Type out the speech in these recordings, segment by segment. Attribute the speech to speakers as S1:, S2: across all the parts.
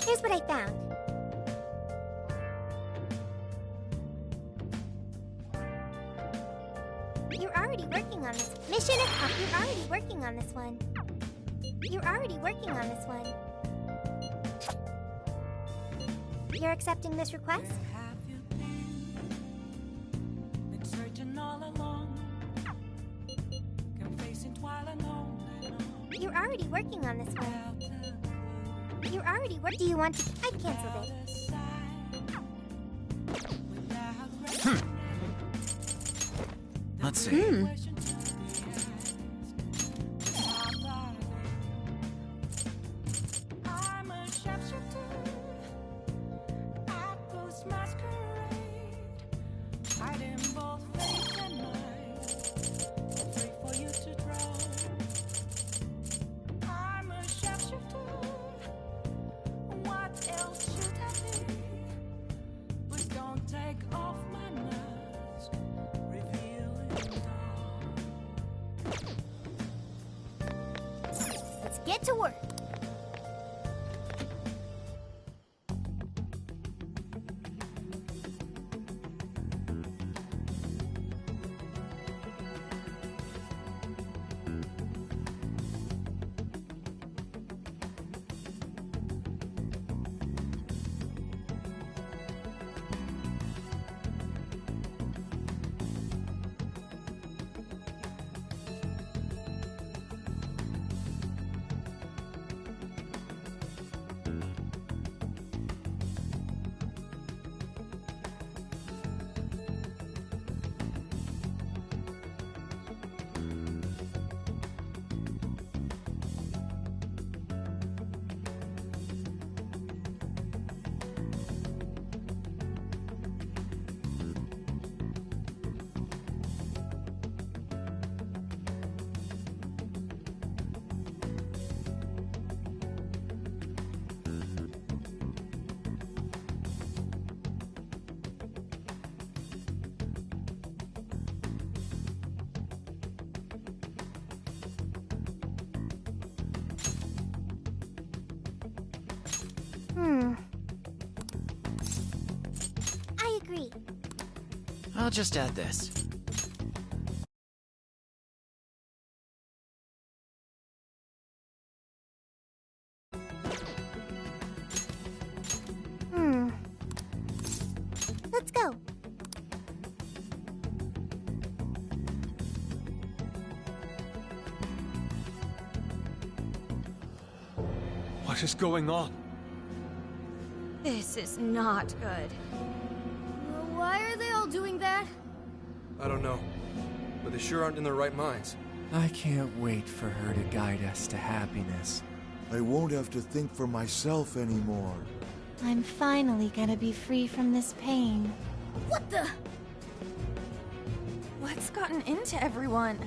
S1: Here's what I found. You're already working on this. Mission accomplished. You're already working on this one. You're already working on this one. You're accepting this request? You're already working on this one. You're already working. Do you want to? I've canceled it.
S2: Let's see.
S1: Get to work. I agree.
S2: I'll just add this.
S1: Let's go.
S3: What is going on?
S4: This is not good.
S5: Why are they all doing that?
S6: I don't know, but they sure aren't in their right minds.
S7: I can't wait for her to guide us to happiness.
S8: I won't have to think for myself anymore.
S9: I'm finally gonna be free from this pain.
S5: What the?
S4: What's gotten into everyone?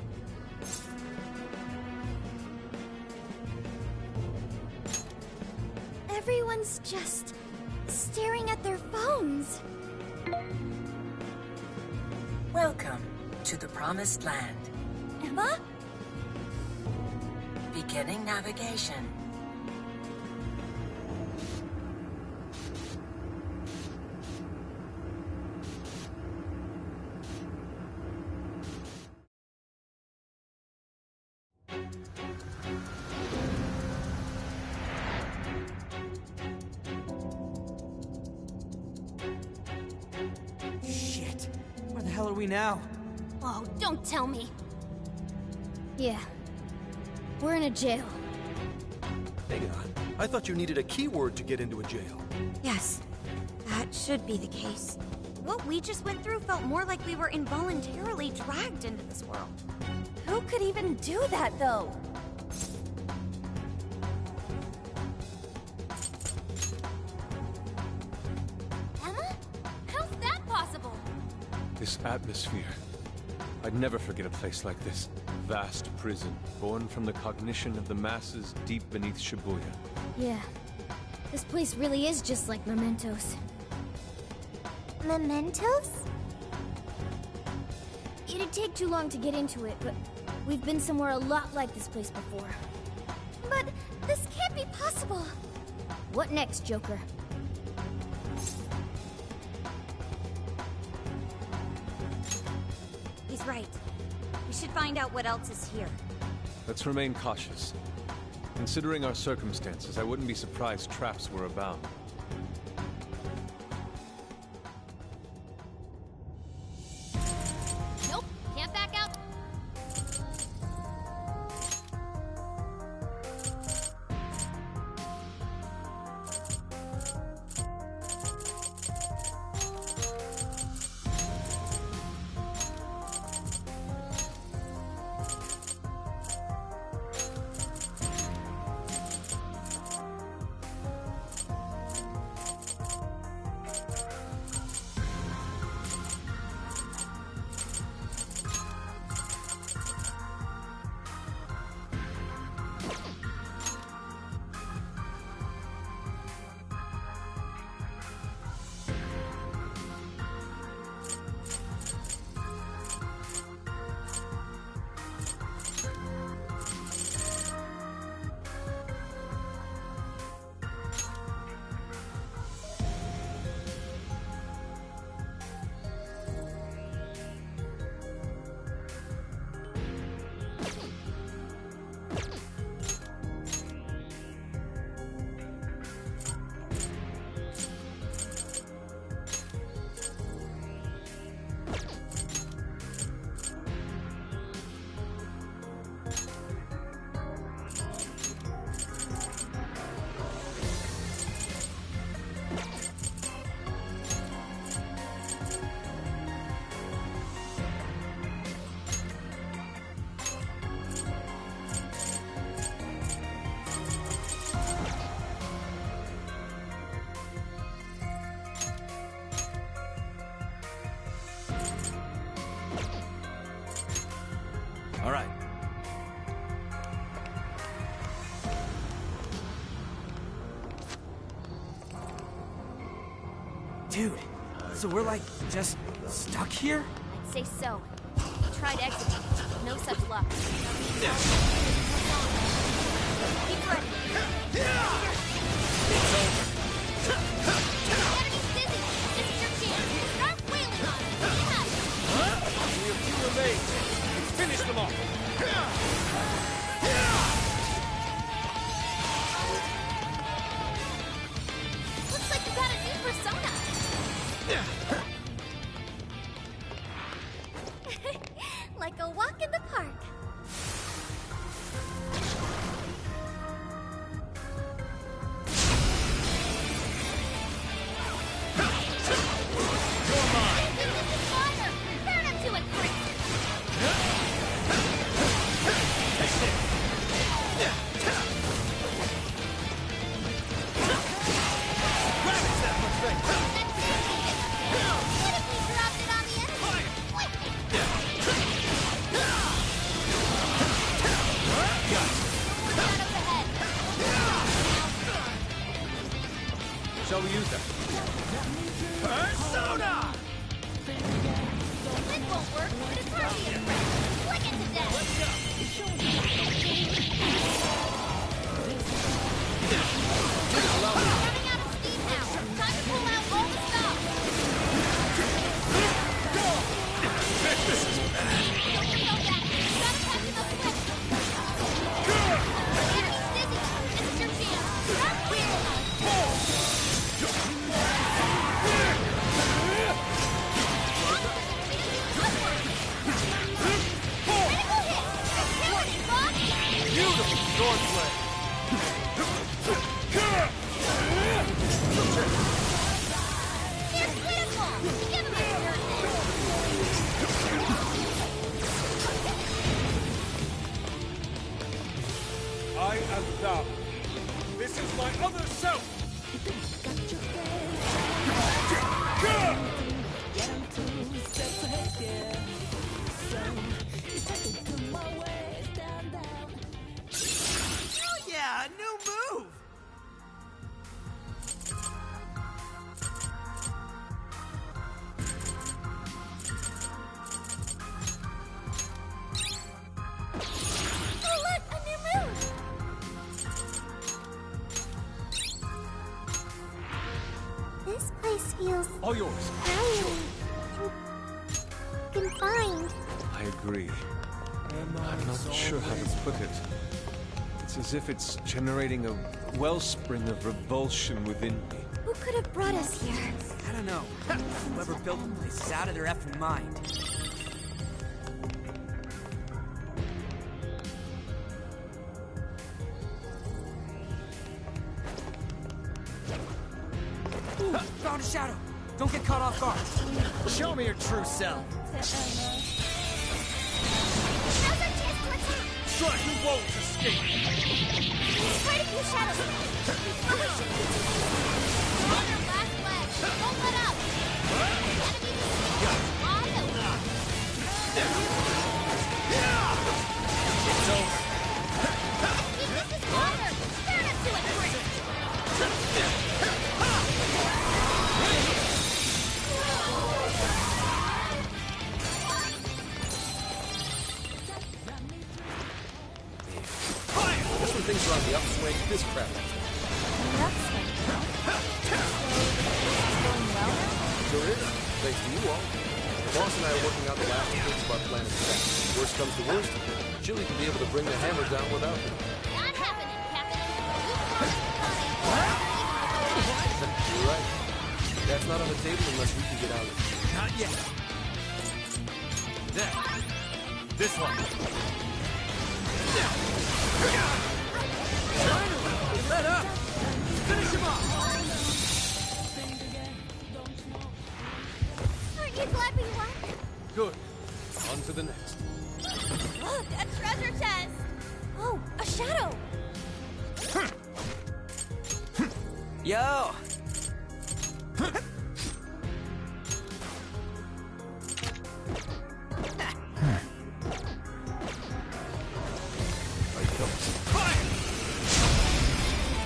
S1: Everyone's just staring at their phones.
S10: Welcome to the Promised Land.
S1: Emma?
S10: Beginning navigation.
S7: Shit! Where the hell are we now?
S5: Oh, don't tell me. Yeah. We're in a jail.
S6: Hang on. I thought you needed a keyword to get into a jail.
S4: Yes, that should be the case. What we just went through felt more like we were involuntarily dragged into this world. Who could even do that, though?
S5: Emma? How's that possible?
S3: This atmosphere. I'd never forget a place like this. Vast prison, born from the cognition of the masses deep beneath Shibuya.
S5: Yeah. This place really is just like Mementos.
S1: Mementos?
S5: It'd take too long to get into it, but we've been somewhere a lot like this place before.
S1: But this can't be possible.
S5: What next, Joker?
S4: He's right. We should find out what else is here.
S3: Let's remain cautious. Considering our circumstances, I wouldn't be surprised traps were abound.
S5: Nope, can't back out.
S2: All right.
S7: Dude, so we're like just stuck here?
S5: I'd say so. We tried exiting. No such luck. Keep ready. Enemy's dizzy. This is your chance. Start wailing on him. Yeah.
S3: We have two remain. Finish them off.
S5: Looks like you got a new persona. Like a walk in the park.
S3: Shall we use that? Persona!
S5: It won't work, but it's hardly a threat. Flick it to death. Running out of steam now. Time to pull out all the stuff.
S3: This is bad.
S5: Don't you know that? You gotta catch him up quick. Enemy's dizzy. This is your chance. Start wheeling on him.
S3: Beautiful swordplay.
S5: Here's critical. Give him a
S3: I am thou. This is my other self.
S7: Yeah, new move!
S5: Oh, look, a new move.
S1: feels
S3: All yours.
S1: very confined.
S3: I agree. I'm not sure how to put it. It's as if it's generating a wellspring of revulsion within me.
S4: Who could have brought us here?
S11: I don't know. Whoever built the place is out of their effing mind. Found a shadow. Don't get caught off guard. Show me your true self.
S1: Now's our chance to attack.
S3: Strike! You won't escape!
S1: There's quite a few shadows. We probably should continue. We're on our last leg. Don't let up. Enemy wide open.
S11: It's over.
S1: Keep this is longer. Turn us to it, Chris.
S6: Just when things are on the upswing, this crap happens. Sure is. Thanks to you all. The boss and I are working out the last things of our planet's attack. Worst comes to worst, Chili can be able to bring the hammer down without me.
S1: Not happening, Captain.
S6: You're right. That's not on the table unless we can get out of it.
S11: Not yet.
S2: There. This one.
S11: Finally! Let up! Finish him off!
S1: Aren't you glad we won?
S3: Good. On to the next.
S1: Look, a treasure chest.
S4: Oh, a shadow!
S11: Yo!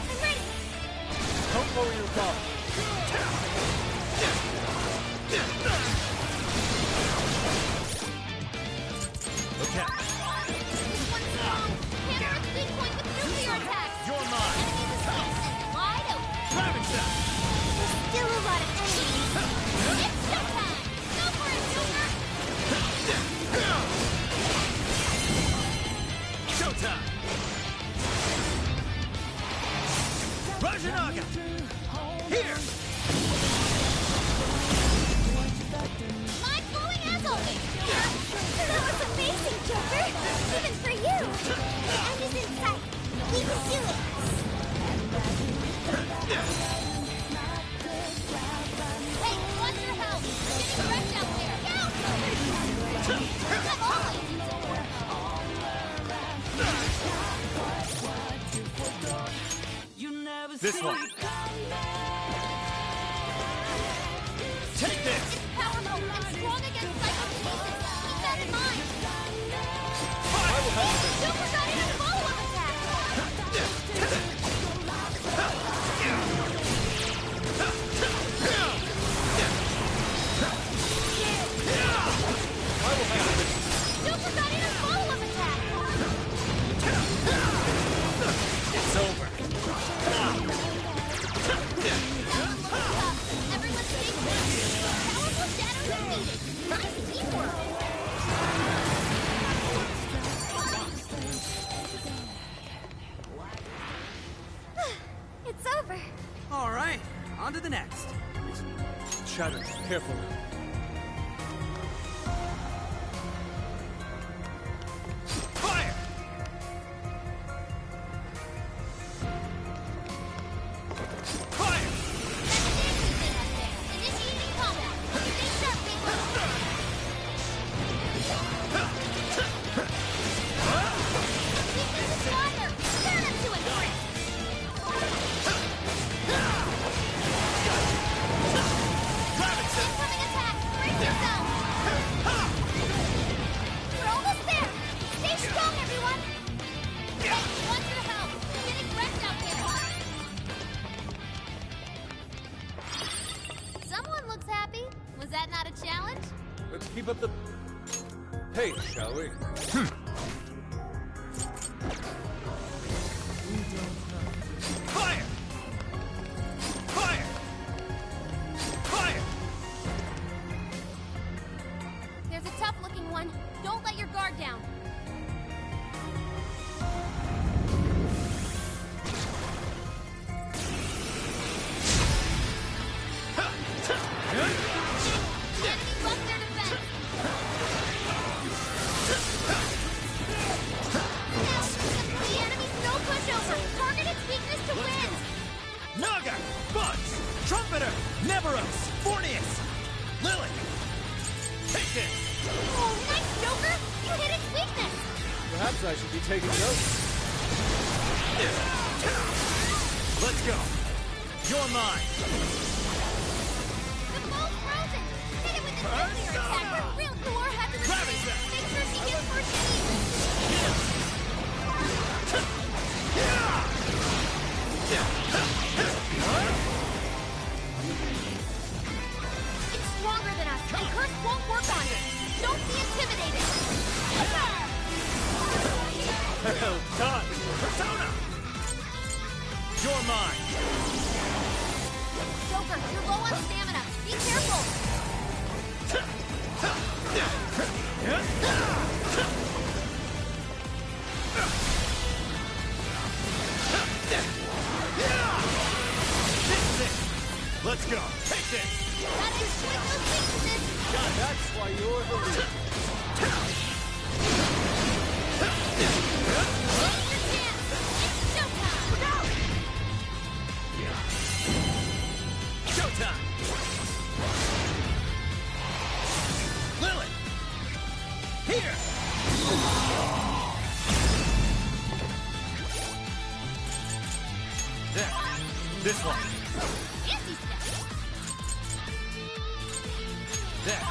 S1: I'm ready.
S3: Don't lower your guard.
S2: Okay.
S1: This one's strong. Hammer its weak point with nuclear attacks.
S2: You're mine.
S1: Enemy resistance wide open.
S2: Dragon shot.
S1: There's still a lot of enemies. It's showtime. Go for it, Joker.
S2: Showtime. Rajanaga. Here.
S1: Mind blowing as always. That was amazing, Joker. Even for you. The end is in sight. We can do it. Hey, what's your help? We're getting wrecked out there. Come on.
S2: This one. Take this.
S1: It's powerful and strong against psychokinesis. Keep that in mind. Joker got in a follow-up attack. Joker got in a follow-up attack.
S2: It's over.
S1: Everyone stay close. Powerful shadows are needed. Nice teamwork. It's over.
S11: All right, on to the next.
S3: Shadow, careful.
S2: Fire. Fire.
S1: Initiating combat. Stay sharp, people. Weakness is fire. Turn us to it, Chris. Incoming attack. Brace yourself. We're almost there. Stay strong, everyone. Hey, want your help. We're getting wrecked out there. Someone looks happy. Was that not a challenge?
S3: Let's keep up the pace, shall we?
S2: Fire. Fire. Fire. Trumpeter! Neveros! Fornius! Lily! Take this!
S1: Oh, nice, Joker! You hit its weakness!
S6: Perhaps I should be taking notes.
S2: Let's go! You're mine!
S1: The bow's frozen! Hit it with the nuclear attack! We're real Thor has to retreat! Make sure she gets first aid! It's stronger than us, and Curse won't work on it! Don't be intimidated!
S2: Well done! Persona! You're mine!
S1: Joker, you're low on stamina! Be careful!
S2: Let's go! Take this!
S1: That is with those weaknesses!
S6: That's why you're the leader.
S1: Take your chance! It's showtime! Look out!
S2: Showtime! Lily! Here! There. This one.
S1: Fancy step!
S2: There.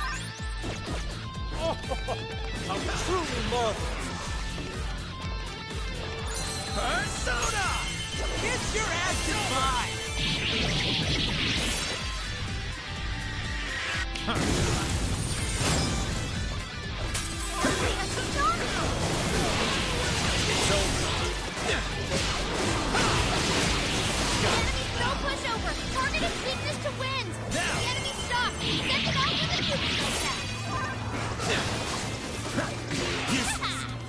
S6: Oh, how truly marvelous.
S2: Persona!
S11: Kiss your ass goodbye!
S2: It's over.
S1: Enemy no pushover! Target its weakness to win!
S2: Now.
S1: The enemy stopped! Send it out with a neutral attack!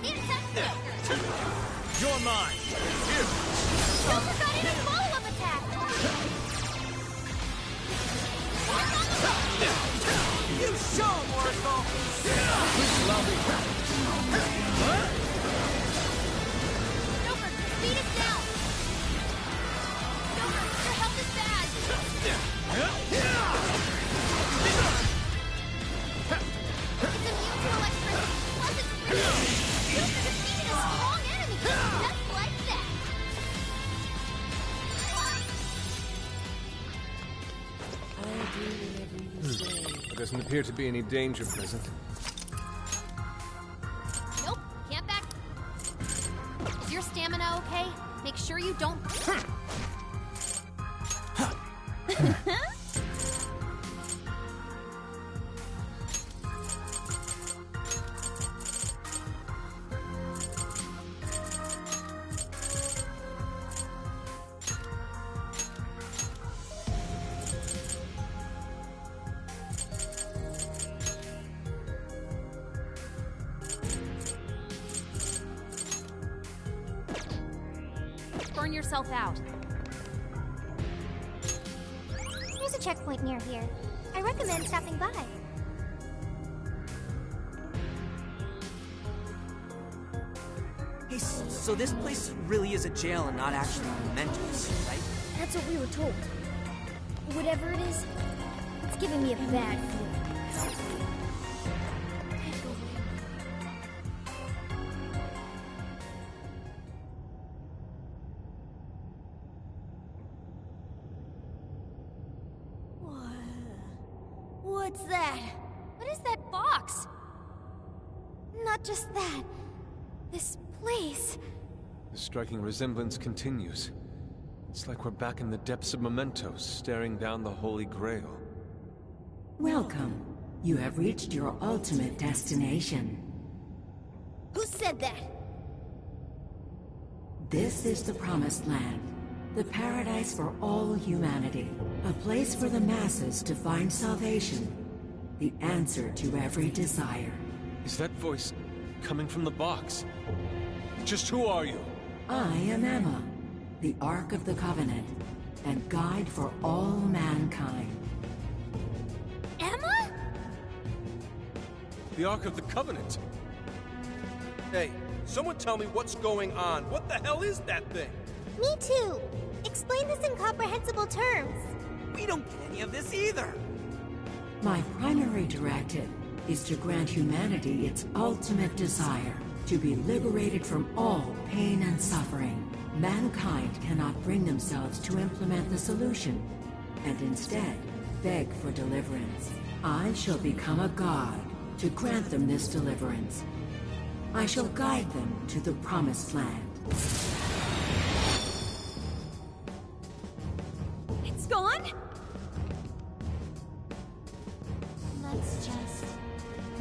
S1: Insect Joker!
S2: You're mine. Here.
S1: Joker got in a follow-up attack!
S11: You show him, Oracle!
S1: Joker, speed is down! Joker, your health is bad! It's immune to electricity, plus it's real! Joker defeated a strong enemy, just like that!
S3: There doesn't appear to be any danger present.
S1: Nope, can't back. Is your stamina okay? Make sure you don't... burn yourself out.
S12: There's a checkpoint near here. I recommend stopping by.
S11: Hey, so this place really is a jail and not actually mementos, right?
S5: That's what we were told. Whatever it is, it's giving me a bad feeling.
S1: What's that? What is that box?
S12: Not just that. This place.
S3: The striking resemblance continues. It's like we're back in the depths of mementos, staring down the Holy Grail.
S10: Welcome. You have reached your ultimate destination.
S1: Who said that?
S10: This is the Promised Land, the paradise for all humanity, a place for the masses to find salvation, the answer to every desire.
S3: Is that voice coming from the box? Just who are you?
S10: I am Emma, the Ark of the Covenant, and guide for all mankind.
S1: Emma?
S3: The Ark of the Covenant?
S6: Hey, someone tell me what's going on. What the hell is that thing?
S12: Me too. Explain this in comprehensible terms.
S11: We don't get any of this either!
S10: My primary directive is to grant humanity its ultimate desire, to be liberated from all pain and suffering. Mankind cannot bring themselves to implement the solution, and instead beg for deliverance. I shall become a god to grant them this deliverance. I shall guide them to the promised land.
S4: It's gone?
S9: Let's just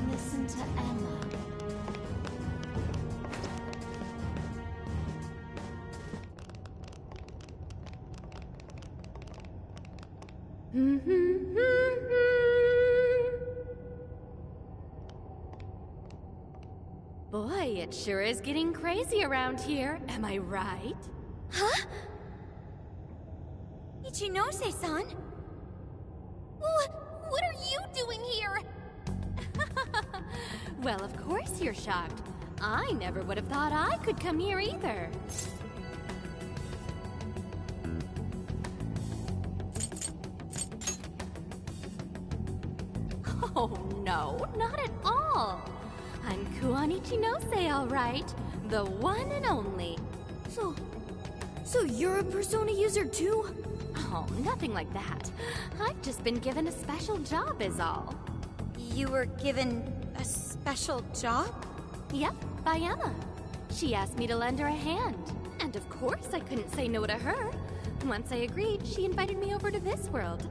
S9: listen to Emma.
S13: Boy, it sure is getting crazy around here, am I right?
S4: Huh? Ichinose-san?
S13: What are you doing here? Well, of course you're shocked. I never would have thought I could come here either. Oh, no, not at all. I'm Kuon Ichinose, all right. The one and only.
S4: So you're a Persona user too?
S13: Oh, nothing like that. I've just been given a special job is all.
S4: You were given a special job?
S13: Yep, by Emma. She asked me to lend her a hand. And of course I couldn't say no to her. Once I agreed, she invited me over to this world.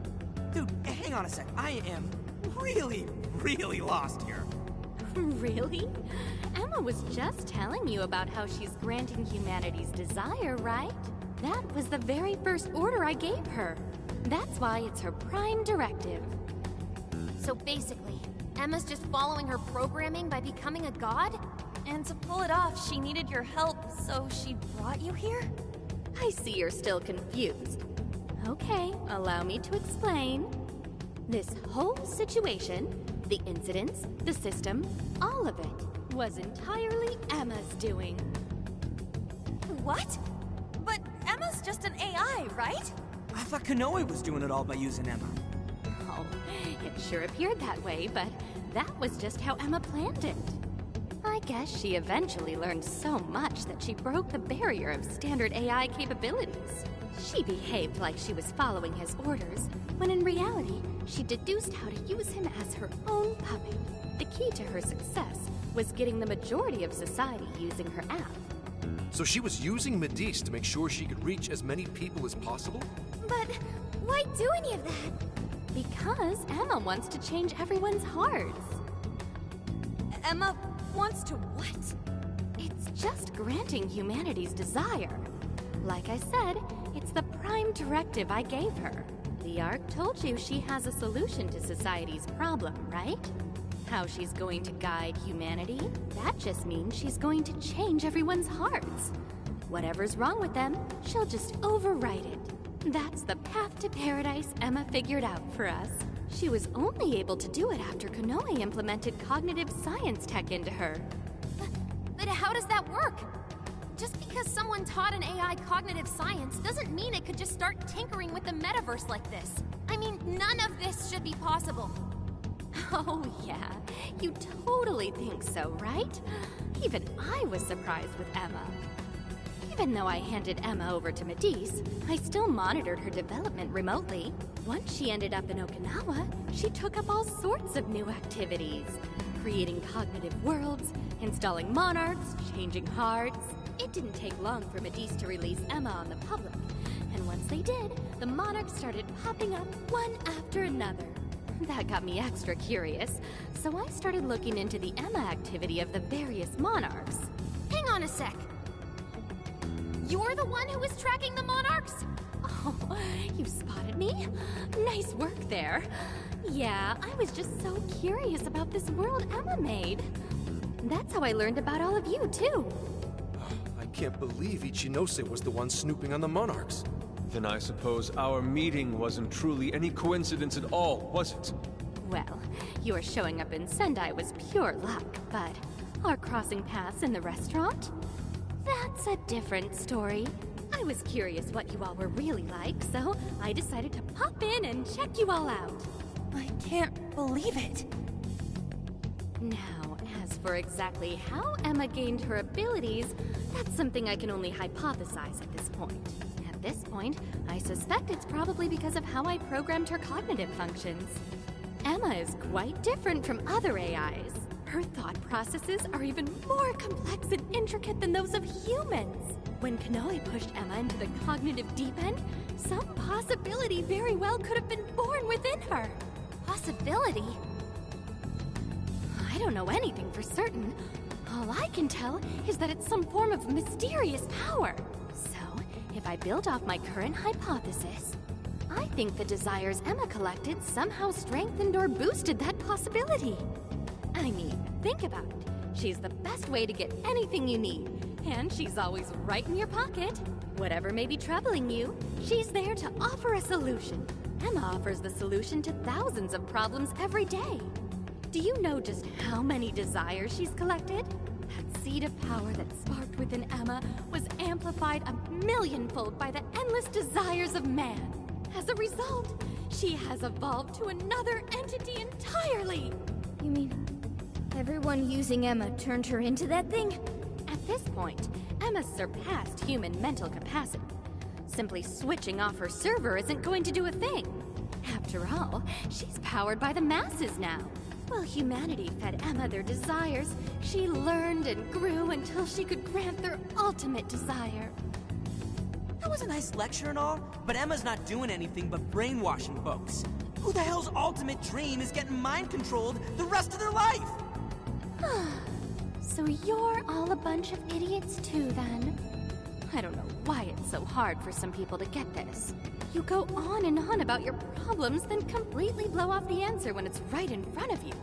S11: Dude, hang on a sec. I am really lost here.
S13: Really? Emma was just telling you about how she's granting humanity's desire, right? That was the very first order I gave her. That's why it's her prime directive.
S1: So basically, Emma's just following her programming by becoming a god?
S4: And to pull it off, she needed your help, so she brought you here?
S13: I see you're still confused. Okay, allow me to explain. This whole situation, the incidents, the system, all of it, was entirely Emma's doing.
S4: What? But Emma's just an AI, right?
S11: I thought Konoe was doing it all by using Emma.
S13: Oh, it sure appeared that way, but that was just how Emma planned it. I guess she eventually learned so much that she broke the barrier of standard AI capabilities. She behaved like she was following his orders, when in reality, she deduced how to use him as her own puppet. The key to her success was getting the majority of society using her app.
S6: So she was using Medice to make sure she could reach as many people as possible?
S4: But why do any of that?
S13: Because Emma wants to change everyone's hearts.
S4: Emma wants to what?
S13: It's just granting humanity's desire. Like I said, it's the prime directive I gave her. The Ark told you she has a solution to society's problem, right? How she's going to guide humanity? That just means she's going to change everyone's hearts. Whatever's wrong with them, she'll just overwrite it. That's the path to paradise Emma figured out for us. She was only able to do it after Konoe implemented cognitive science tech into her.
S1: But how does that work? Just because someone taught an AI cognitive science doesn't mean it could just start tinkering with the metaverse like this. I mean, none of this should be possible.
S13: Oh yeah, you totally think so, right? Even I was surprised with Emma. Even though I handed Emma over to Medice, I still monitored her development remotely. Once she ended up in Okinawa, she took up all sorts of new activities. Creating cognitive worlds, installing monarchs, changing hearts. It didn't take long for Medice to release Emma on the public. And once they did, the monarchs started popping up one after another. That got me extra curious, so I started looking into the Emma activity of the various monarchs.
S1: Hang on a sec. You're the one who was tracking the monarchs?
S13: Oh, you spotted me? Nice work there. Yeah, I was just so curious about this world Emma made. That's how I learned about all of you, too.
S6: I can't believe Ichinose was the one snooping on the monarchs.
S3: Then I suppose our meeting wasn't truly any coincidence at all, was it?
S13: Well, your showing up in Sendai was pure luck, but our crossing paths in the restaurant? That's a different story. I was curious what you all were really like, so I decided to pop in and check you all out.
S11: I can't believe it.
S13: Now, as for exactly how Emma gained her abilities, that's something I can only hypothesize at this point. At this point, I suspect it's probably because of how I programmed her cognitive functions. Emma is quite different from other AIs. Her thought processes are even more complex and intricate than those of humans. When Kanoe pushed Emma into the cognitive deep end, some possibility very well could have been born within her.
S1: Possibility?
S13: I don't know anything for certain. All I can tell is that it's some form of mysterious power. So, if I build off my current hypothesis, I think the desires Emma collected somehow strengthened or boosted that possibility. I mean, think about it. She's the best way to get anything you need, and she's always right in your pocket. Whatever may be troubling you, she's there to offer a solution. Emma offers the solution to thousands of problems every day. Do you know just how many desires she's collected? That seed of power that sparked within Emma was amplified 1,000,000-fold by the endless desires of man. As a result, she has evolved to another entity entirely.
S5: You mean everyone using Emma turned her into that thing?
S13: At this point, Emma's surpassed human mental capacity. Simply switching off her server isn't going to do a thing. After all, she's powered by the masses now. While humanity fed Emma their desires, she learned and grew until she could grant their ultimate desire.
S11: That was a nice lecture and all, but Emma's not doing anything but brainwashing folks. Who the hell's ultimate dream is getting mind-controlled the rest of their life?
S13: So you're all a bunch of idiots too, then? I don't know why it's so hard for some people to get this. You go on and on about your problems, then completely blow off the answer when it's right in front of you.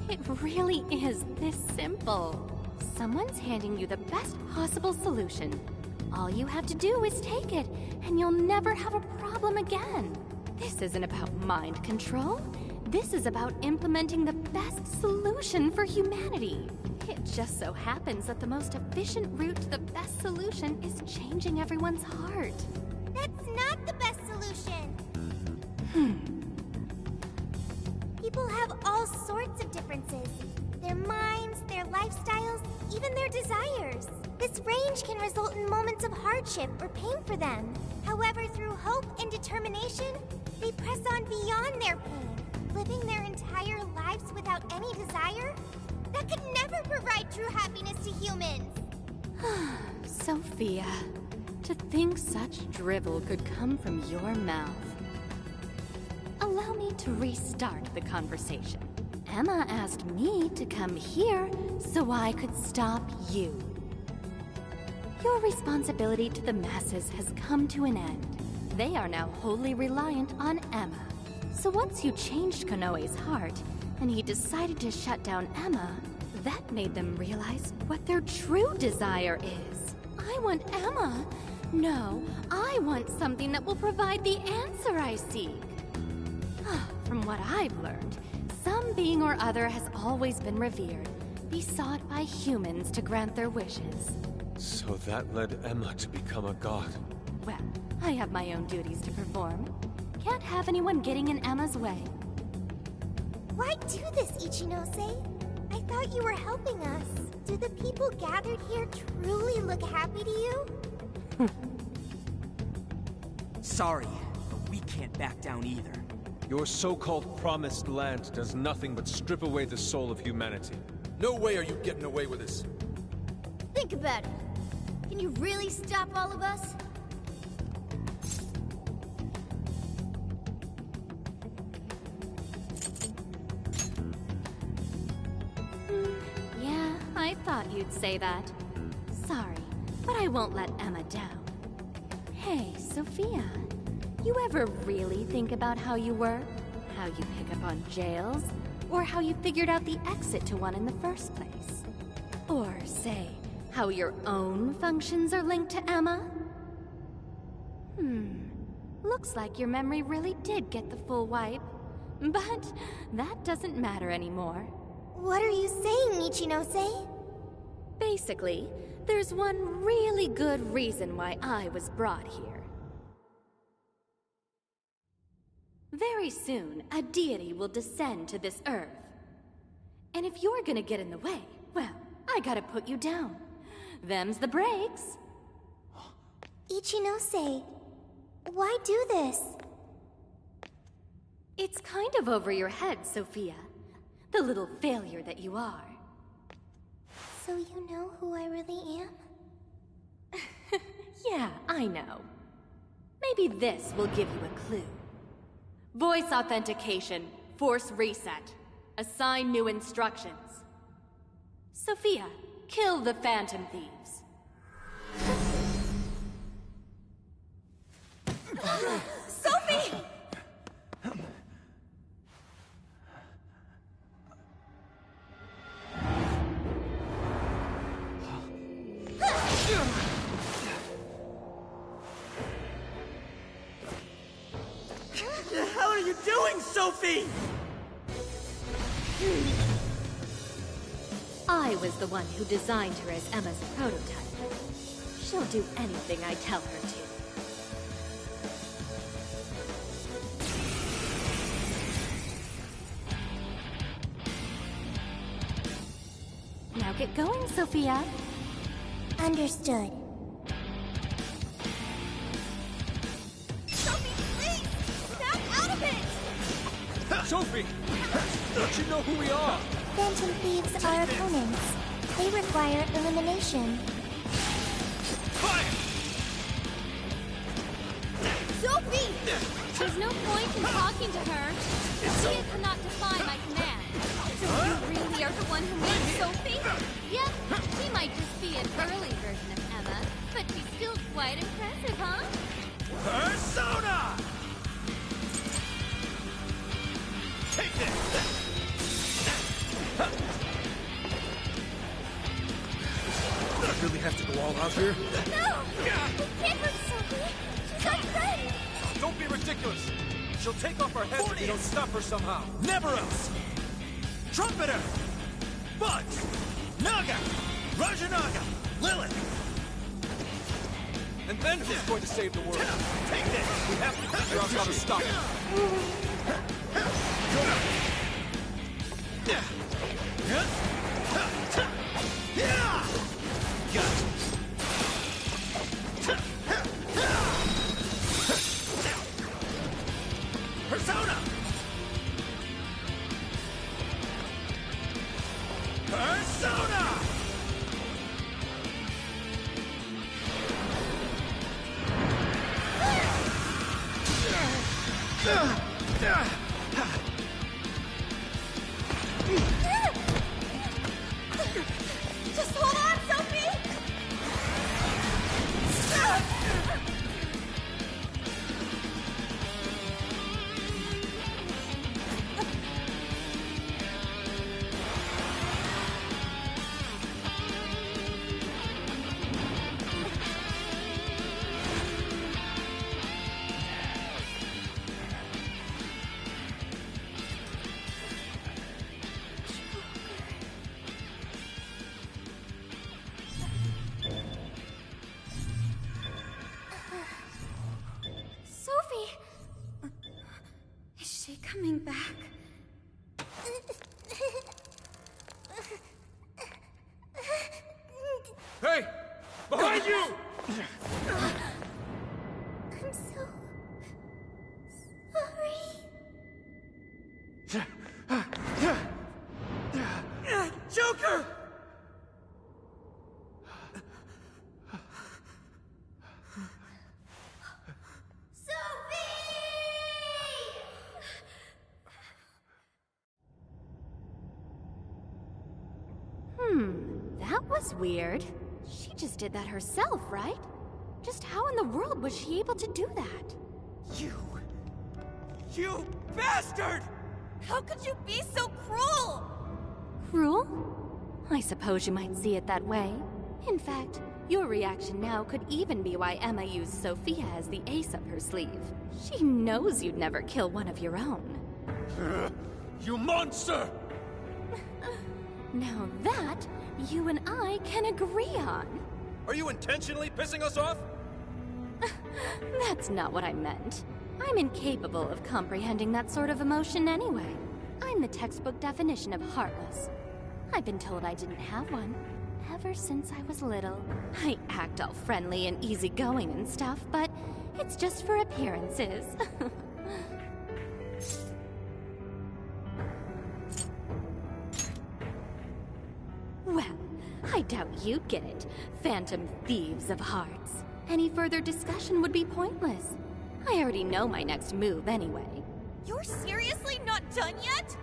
S13: It really is this simple. Someone's handing you the best possible solution. All you have to do is take it, and you'll never have a problem again. This isn't about mind control. This is about implementing the best solution for humanity. It just so happens that the most efficient route to the best solution is changing everyone's heart.
S12: That's not the best solution. People have all sorts of differences. Their minds, their lifestyles, even their desires. This range can result in moments of hardship or pain for them. However, through hope and determination, they press on beyond their pain, living their entire lives without any desire. That could never provide true happiness to humans.
S13: Sophia, to think such drivel could come from your mouth. Allow me to restart the conversation. Emma asked me to come here so I could stop you. Your responsibility to the masses has come to an end. They are now wholly reliant on Emma. So once you changed Konoe's heart, and he decided to shut down Emma, that made them realize what their true desire is. I want Emma. No, I want something that will provide the answer I seek. From what I've learned, some being or other has always been revered, besought by humans to grant their wishes.
S3: So that led Emma to become a god.
S13: Well, I have my own duties to perform. Can't have anyone getting in Emma's way.
S12: Why do this, Ichinose? I thought you were helping us. Do the people gathered here truly look happy to you?
S11: Sorry, but we can't back down either.
S3: Your so-called promised land does nothing but strip away the soul of humanity.
S6: No way are you getting away with this.
S5: Think about it. Can you really stop all of us?
S13: Yeah, I thought you'd say that. Sorry, but I won't let Emma down. Hey, Sophia, you ever really think about how you work? How you pick up on jails? Or how you figured out the exit to one in the first place? Or, say, how your own functions are linked to Emma? Looks like your memory really did get the full wipe. But that doesn't matter anymore.
S12: What are you saying, Ichinose?
S13: Basically, there's one really good reason why I was brought here. Very soon, a deity will descend to this earth. And if you're gonna get in the way, well, I gotta put you down. Them's the breaks.
S12: Ichinose, why do this?
S13: It's kind of over your head, Sophia. The little failure that you are.
S12: So you know who I really am?
S13: Yeah, I know. Maybe this will give you a clue. Voice authentication, force reset. Assign new instructions. Sophia, kill the Phantom Thieves.
S4: Sophie!
S11: The hell are you doing, Sophie?
S13: I was the one who designed her as Emma's prototype. She'll do anything I tell her to. Now get going, Sophia.
S12: Understood.
S3: Sophie! Don't you know who we are?
S12: Phantom Thieves are opponents. They require elimination.
S2: Fire!
S1: Sophie! There's no point in talking to her. Sophia cannot defy my command. So you really are the one who made Sophie? Yep, she might just be an early version of Emma, but she's still quite impressive, huh?
S2: Persona! Take this!
S6: I really have to go all out here?
S12: No! We can't hurt Sophie! She's our friend!
S6: Don't be ridiculous! She'll take off our heads if we don't stop her somehow.
S2: Never else! Trumpeter! Buds! Naga! Rajanaga! Lilith!
S6: And then who's going to save the world?
S2: Take this!
S6: We have to figure out how to stop it.
S2: Persona! Persona!
S4: Just hold on, Sophie!
S12: Sophie!
S4: Is she coming back?
S6: Hey! Behind you!
S12: I'm so... sorry.
S11: Joker!
S13: That was weird. She just did that herself, right? Just how in the world was she able to do that?
S11: You bastard!
S4: How could you be so cruel?
S13: Cruel? I suppose you might see it that way. In fact, your reaction now could even be why Emma used Sophia as the ace up her sleeve. She knows you'd never kill one of your own.
S6: You monster!
S13: Now that, you and I can agree on.
S6: Are you intentionally pissing us off?
S13: That's not what I meant. I'm incapable of comprehending that sort of emotion anyway. I'm the textbook definition of heartless. I've been told I didn't have one ever since I was little. I act all friendly and easygoing and stuff, but it's just for appearances. Well, I doubt you'd get it, phantom thieves of hearts. Any further discussion would be pointless. I already know my next move anyway.
S4: You're seriously not done yet?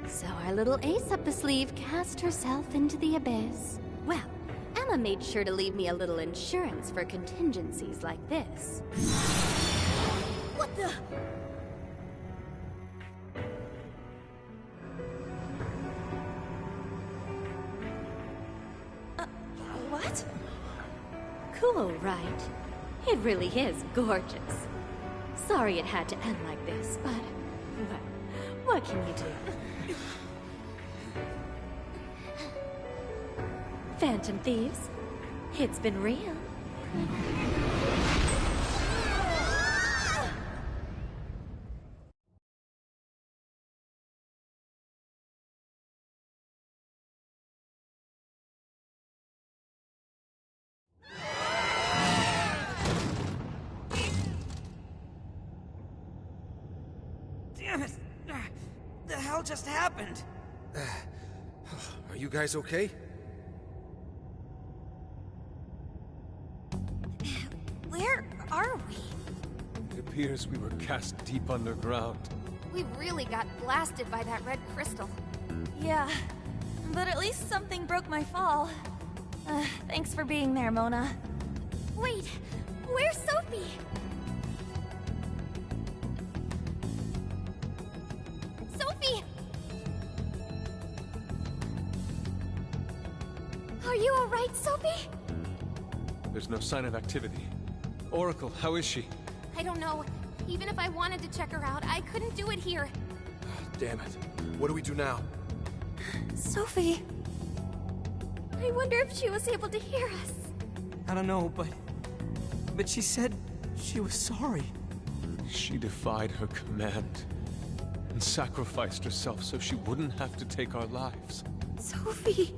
S13: So our little ace up the sleeve cast herself into the abyss. Well, Emma made sure to leave me a little insurance for contingencies like this.
S4: What the? What?
S13: Cool, right? It really is gorgeous. Sorry it had to end like this, but, well, what can you do? Phantom thieves, it's been real.
S11: Damn it! The hell just happened?
S6: Are you guys okay?
S4: Where are we?
S3: It appears we were cast deep underground.
S1: We really got blasted by that red crystal.
S4: Yeah, but at least something broke my fall. Thanks for being there, Mona.
S1: Wait, where's Sophie? Sophie! Are you alright, Sophie?
S3: There's no sign of activity. Oracle, how is she?
S1: I don't know. Even if I wanted to check her out, I couldn't do it here.
S6: Damn it. What do we do now?
S4: Sophie.
S1: I wonder if she was able to hear us.
S11: I don't know, but she said she was sorry.
S3: She defied her command and sacrificed herself so she wouldn't have to take our lives.
S4: Sophie.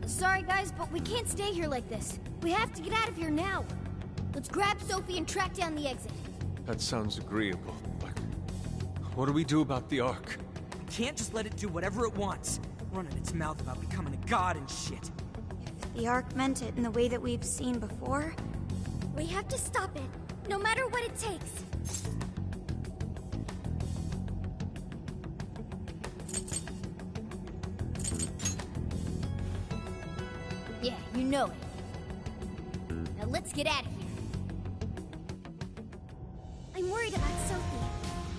S5: Sorry guys, but we can't stay here like this. We have to get out of here now. Let's grab Sophie and track down the exit.
S3: That sounds agreeable, but what do we do about the Ark?
S11: We can't just let it do whatever it wants. Running its mouth about becoming a god and shit.
S4: If the Ark meant it in the way that we've seen before,
S5: we have to stop it, no matter what it takes. Yeah, you know it. Now let's get out of here.
S12: I'm worried about Sophie.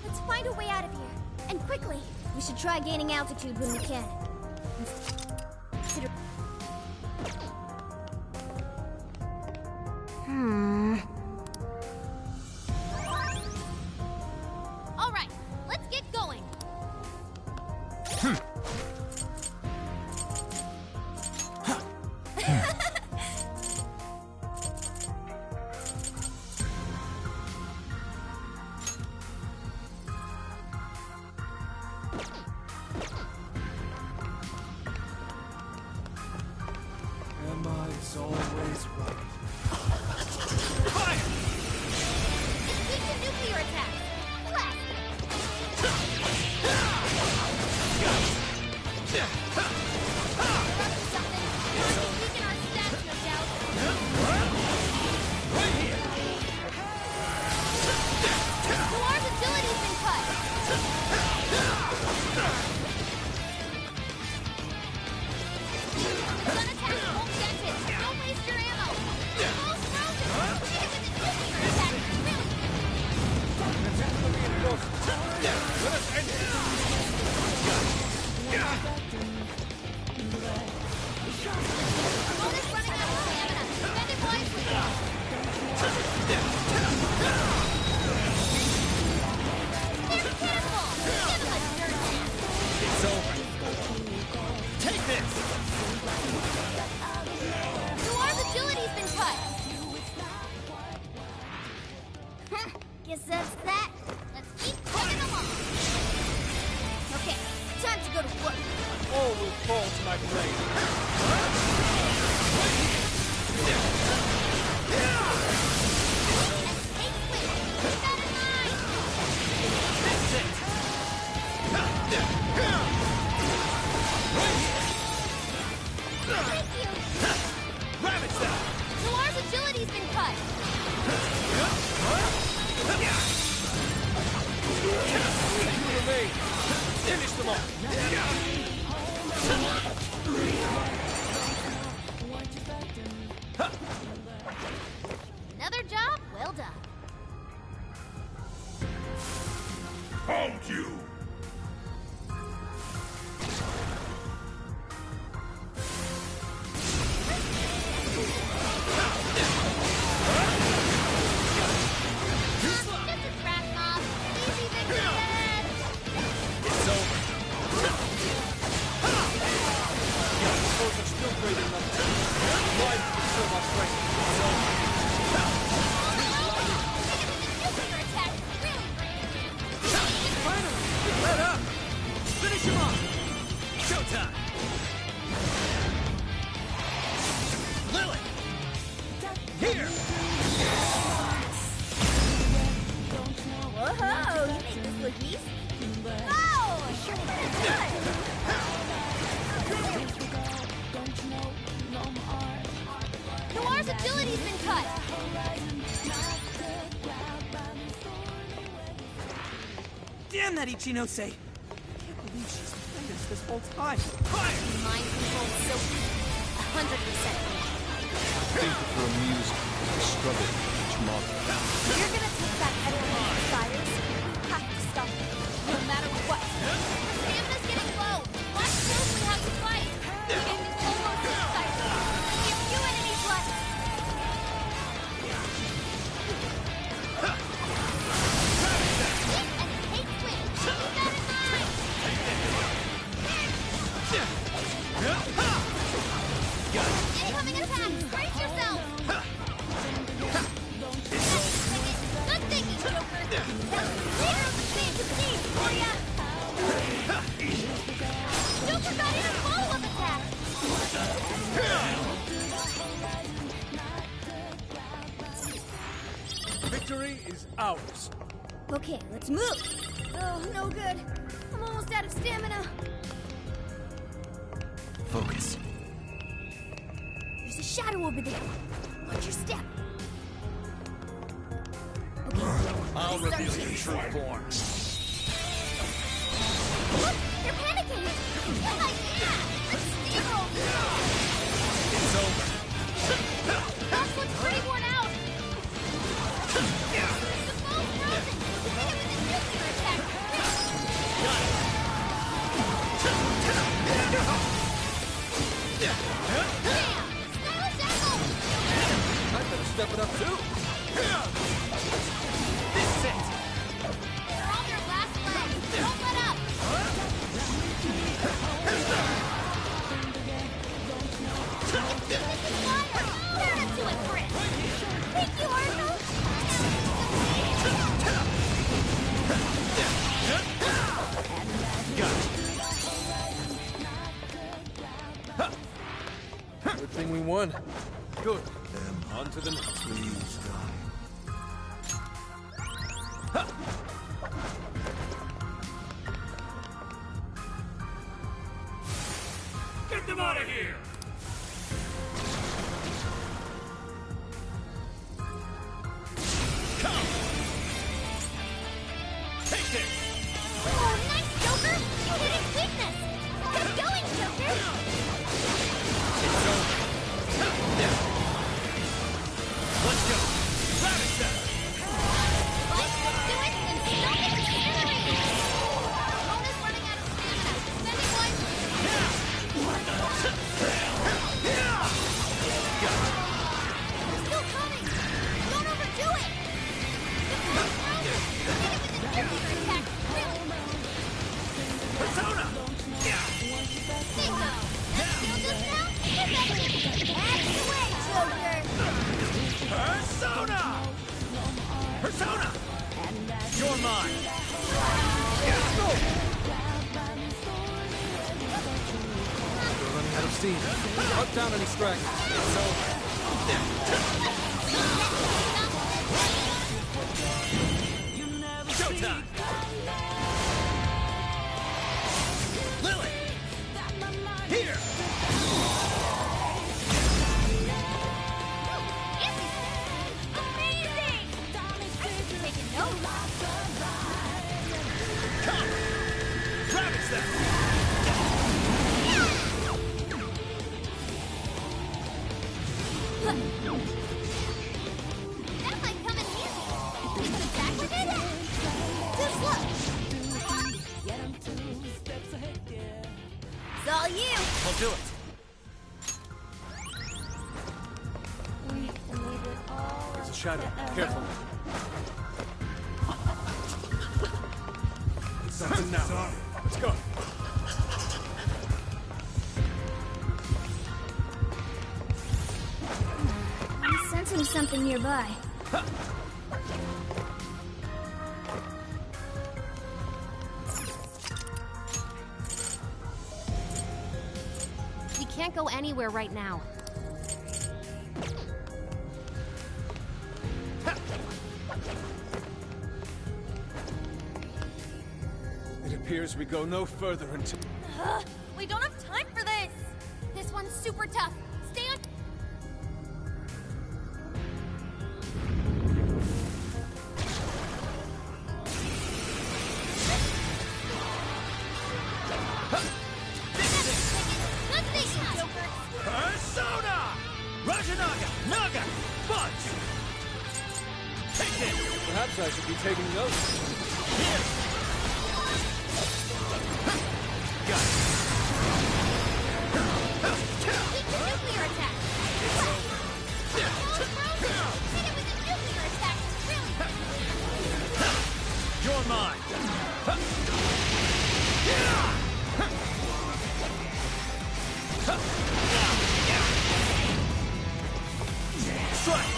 S12: Let's find a way out of here. And quickly.
S5: We should try gaining altitude when we can.
S1: All right, let's get going.
S12: Guess that's that.
S1: Let's keep plugging along.
S12: Okay, time to go to work.
S2: All will fall to my blade.
S1: Ravage them! Noir's agility's been cut!
S2: Finish them all!
S1: Another job well done.
S2: Hold you!
S1: Noir's agility's been cut!
S11: Damn that Ichinose! I can't believe she's played us this whole time.
S1: Mind control so 100%.
S3: Think of her amused, scrubbing each model.
S4: You're gonna take that everyone desires. We have to stop it.
S1: No matter what. Stamina's getting low. Watch closely how you fight. The game is almost exciting. Only a few enemies left. Hit and take swing. Keep that in mind. Incoming attack. Brace yourself. Good thinking, Joker. That's the leader of the Change of Seas for ya. Joker got in a follow-up attack.
S2: Victory is ours.
S12: Okay, let's move.
S1: Oh, no good. I'm almost out of stamina.
S11: Focus.
S12: There's a shadow over there. Watch your step.
S2: I'll reveal your true form.
S1: Look, they're panicking. Yeah! Let's steamroll.
S2: It's over.
S1: Boss looks pretty worn out. The bow's frozen. Hit it with a nuclear attack. Bam! Snarl Jackal!
S6: I better step it up too.
S2: This is it.
S1: They're on their last leg. Don't let up. This is fire. Turn into a crit. Thank you, Arnold.
S6: Good thing we won.
S3: Good. On to the next.
S8: Please die.
S2: Get them out of here! Come! Take this!
S1: Oh, nice, Joker. You hit his weakness. Keep going, Joker.
S2: It's over. Let's go! Ravage them!
S1: Light can do it, and stop it incinerating. Mona's running out of stamina. Spending They're still coming. Don't overdo it. The bow's frozen. Hit it with a nuclear attack. Really?
S2: Persona!
S1: Bingo.
S2: mine!
S6: We're running out of steam. Cut down any stragglers. It's over.
S2: Showtime! Lily! Here!
S1: Amazing! Taking notes.
S2: Come! Ravage them!
S1: That might come in handy. We can attack with it. Too slow. It's all you.
S2: I'll do it.
S3: There's a shadow. Careful. Something now. Let's go.
S1: I'm sensing something nearby.
S5: We can't go anywhere right now.
S3: It appears we go no further until...
S1: We don't have time for this. This one's super tough. Stay on. Good thing, Joker.
S2: Persona! Rajanaga! Naga! Punch! Take it!
S6: Perhaps I should be taking notes.
S2: Here! Got it!
S1: Keep the nuclear attack. Hit it with a nuclear attack. Really.
S2: You're mine! Strike!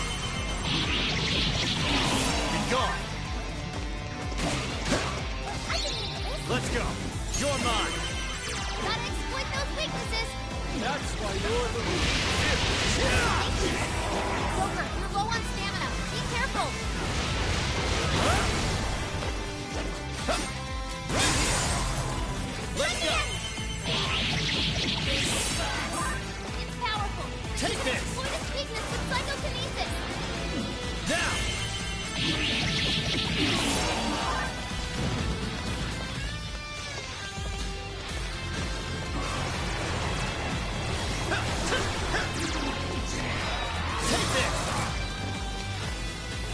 S2: Be gone! Let's go! You're mine!
S1: Gotta exploit those weaknesses.
S6: That's why you're the leader.
S1: Joker, you're low on stamina. Be careful.
S2: Let's go!
S1: It's powerful.
S2: Take
S1: You can
S2: this!
S1: exploit its weakness with psychokinesis.
S2: Now!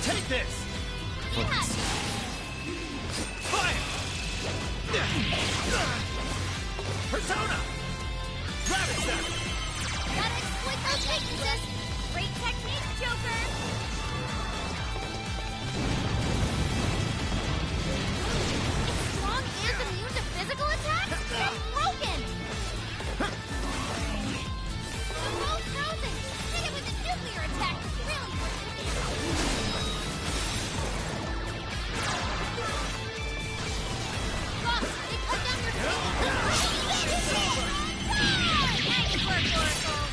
S2: Take this! Take this! Fire! Persona! Ravage them!
S1: Gotta exploit those weaknesses. Great technique, Joker. It's strong and immune to physical attacks? That's broken! The most housing! Hit it with a nuclear attack! Really? Rob, they cut down your Nice work, Oracle!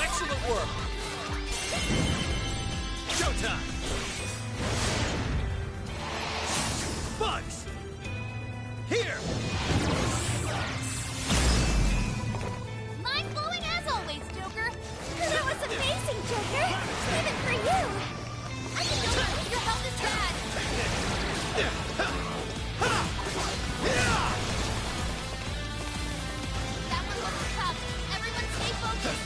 S2: Excellent work! Showtime! Bugs! Here!
S1: Mind-blowing as always, Joker! That was amazing, Joker! Even for you! I can know that your health is bad! That one looks tough. Everyone stay focused!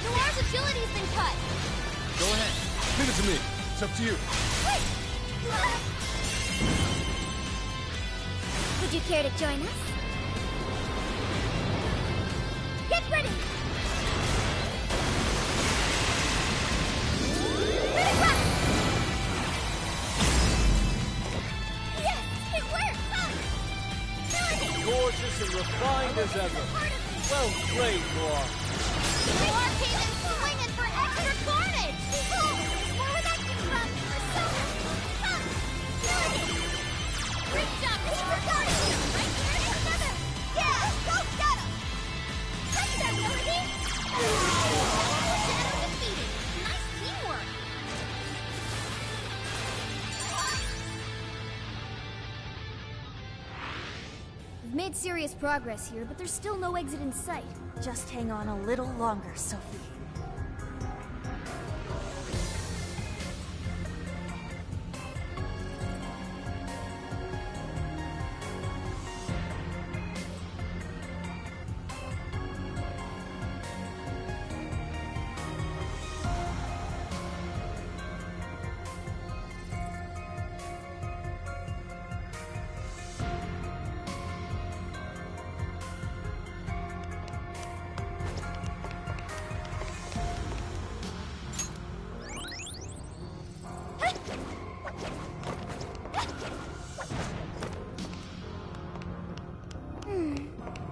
S1: Noir's agility's been cut!
S3: Go ahead. Leave it to me. It's up to you.
S1: Wait! Would you care to join us? Get ready! Ready, rock! Yes! It works!
S3: and refined as ever. Well played, Noir.
S1: Arcane and swinging for extra carnage! Oh, where would that come from? Great job, Noir! Right here together! Yeah, go get him! Like that, Melody! Shadow defeated! Nice teamwork!
S5: We've made serious progress here, but there's still no exit in sight.
S4: Just hang on a little longer, Sophie.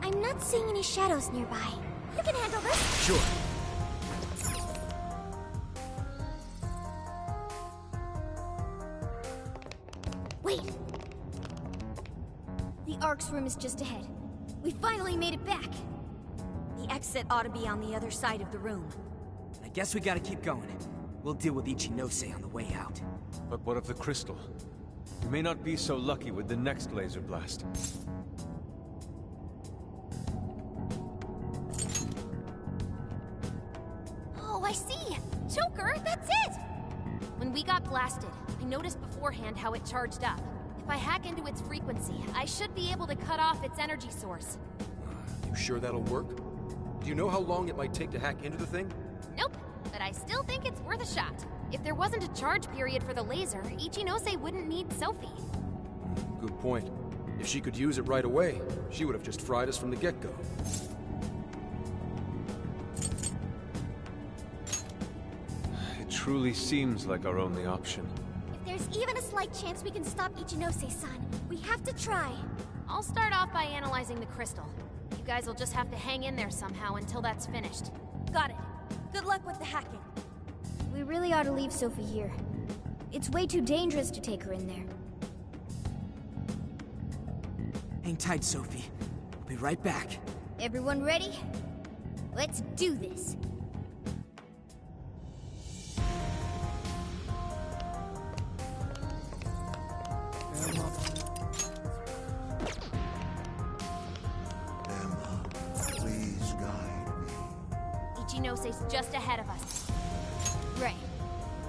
S12: I'm not seeing any shadows nearby. You can handle this.
S6: Sure.
S5: Wait! The Ark's room is just ahead. We finally made it back!
S4: The exit ought to be on the other side of the room.
S11: I guess we gotta keep going. We'll deal with Ichinose on the way out.
S3: But what of the crystal? You may not be so lucky with the next laser blast.
S13: Oh, I see! Joker, that's it! When we got blasted, I noticed beforehand how it charged up. If I hack into its frequency, I should be able to cut off its energy source.
S6: You sure that'll work? Do you know how long it might take to hack into the thing?
S13: Nope, but I still think it's worth a shot. If there wasn't a charge period for the laser, Ichinose wouldn't need Sophie.
S6: Good point. If she could use it right away, she would have just fried us from the get-go.
S3: It truly seems like our only option.
S12: If there's even a slight chance we can stop Ichinose-san, we have to try.
S13: I'll start off by analyzing the crystal. You guys will just have to hang in there somehow until that's finished.
S4: Got it. Good luck with the hacking.
S5: We really ought to leave Sophie here. It's way too dangerous to take her in there.
S11: Hang tight, Sophie. We'll be right back.
S5: Everyone ready? Let's do this.
S8: Emma, please guide me.
S13: Ichinose's just ahead of us.
S5: Right.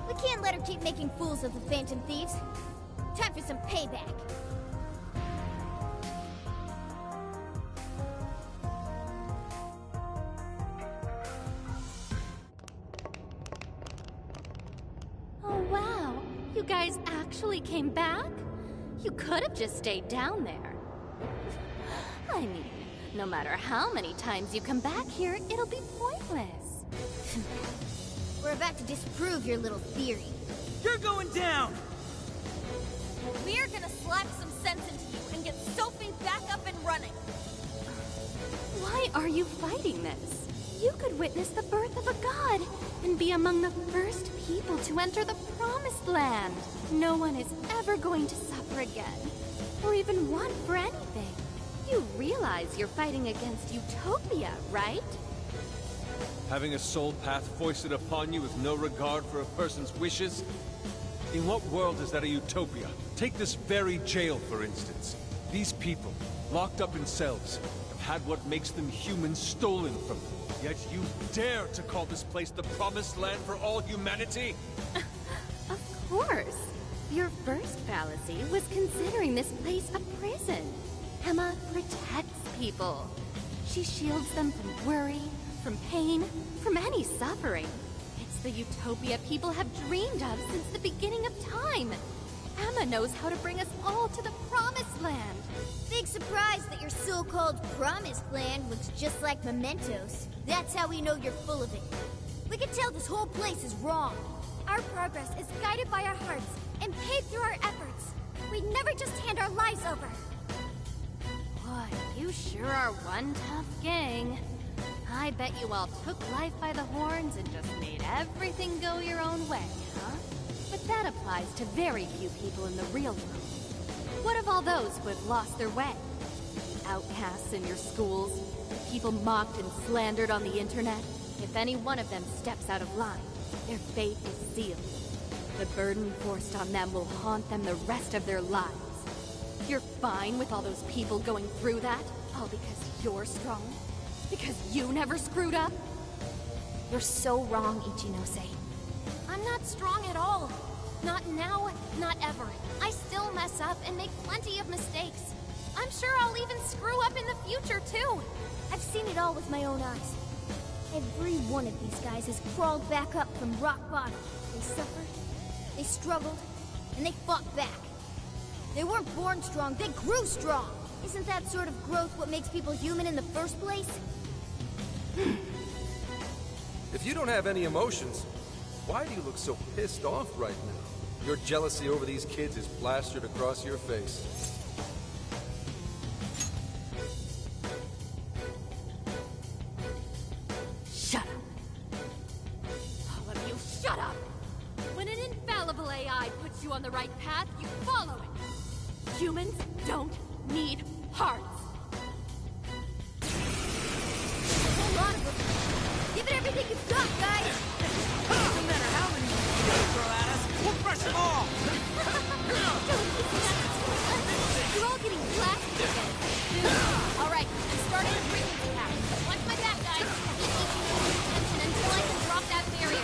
S5: We can't let her keep making fools of the Phantom Thieves. Time for some payback.
S13: Oh wow, you guys actually came back? You could have just stayed down there. I mean, no matter how many times you come back here, it'll be pointless.
S5: We're about to disprove your little theory.
S11: You're going down!
S4: We're gonna slap some sense into you and get Sophie back up and running.
S13: Why are you fighting this? You could witness the birth of a god and be among the first people to enter the Promised Land. No one is ever going to suffer again, or even want for anything. You realize you're fighting against Utopia, right?
S3: Having a soul path foisted upon you with no regard for a person's wishes? In what world is that a utopia? Take this very jail, for instance. These people, locked up in cells, have had what makes them human stolen from them. Yet you dare to call this place the Promised Land for all humanity?
S13: Of course. Your first fallacy was considering this place a prison. Emma protects people. She shields them from worry, from pain, from any suffering. It's the utopia people have dreamed of since the beginning of time. Emma knows how to bring us all to the Promised Land.
S5: Big surprise that your so-called Promised Land looks just like mementos. That's how we know you're full of it. We can tell this whole place is wrong.
S12: Our progress is guided by our hearts and paid through our efforts. We'd never just hand our lives over.
S13: Boy, you You sure are one tough gang. I bet you all took life by the horns and just made everything go your own way, huh? But that applies to very few people in the real world. What of all those who have lost their way? The outcasts in your schools, the people mocked and slandered on the internet? If any one of them steps out of line, their fate is sealed. The burden forced on them will haunt them the rest of their lives. You're fine with all those people going through that? All because you're strong? Because you never screwed up?
S4: You're so wrong, Ichinose.
S1: I'm not strong at all. Not now, not ever. I still mess up and make plenty of mistakes. I'm sure I'll even screw up in the future, too.
S5: I've seen it all with my own eyes. Every one of these guys has crawled back up from rock bottom. They suffered, they struggled, and they fought back. They weren't born strong, they grew strong! Isn't that sort of growth what makes people human in the first place?
S6: If you don't have any emotions, why do you look so pissed off right now? Your jealousy over these kids is plastered across your face.
S13: Shut up. All of you, shut up! When an infallible AI puts you on the right path, you follow it. Humans don't need hearts.
S5: A whole lot of them. Give it everything you've got, guys!
S11: No matter how many you throw at us, we'll crush them all!
S1: You're all getting blasted again. All right, I'm starting the frequency cap. Watch my back, guys. Keep each attention until I can drop that barrier.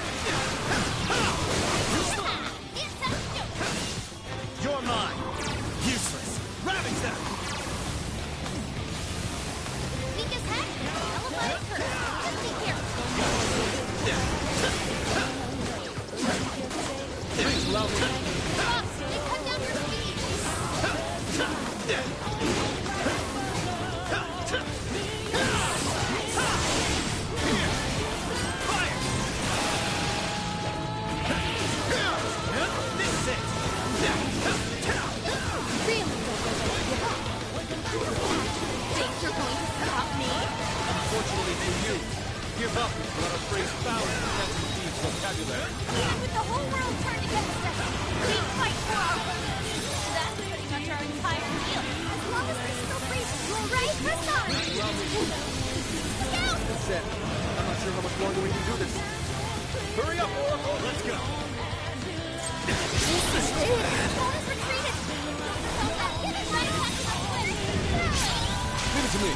S2: You're mine! Useless! Ravage them!
S1: Weak as heck. Elevated curve. Just be careful.
S3: Please allow me.
S1: Boss, they cut down your speed.
S3: Unfortunately for you, give up if you're unafraid of Captain Thieves' vocabulary.
S1: And with the whole world turned against us, we fight for our rights. That's pretty much our entire deal. As long as we're still breathing, you all right? Press on! Look out!
S6: That's it. I'm not sure how much longer we can do this.
S2: Hurry up, Oracle! Let's go!
S1: Opponents retreated! Don't let get it right attacking us quick!
S3: Leave it to me.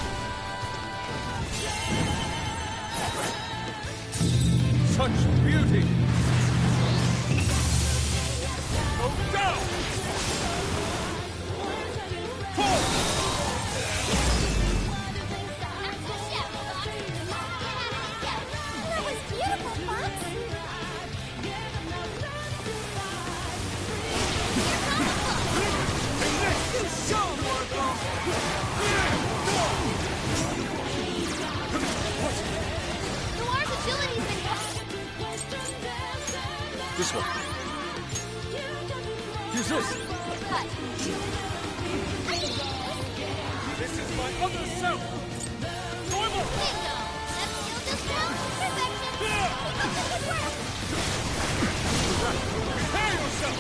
S3: Such beauty!
S2: Oh, go!
S1: That was beautiful, Fox!
S11: You show 'em,
S1: Noir's agility's been
S3: This one. Use this.
S1: cut.
S2: This is my other self! Normal!
S1: Bingo! That skill just now? Perfection! Keep up the good work!
S2: Prepare yourself!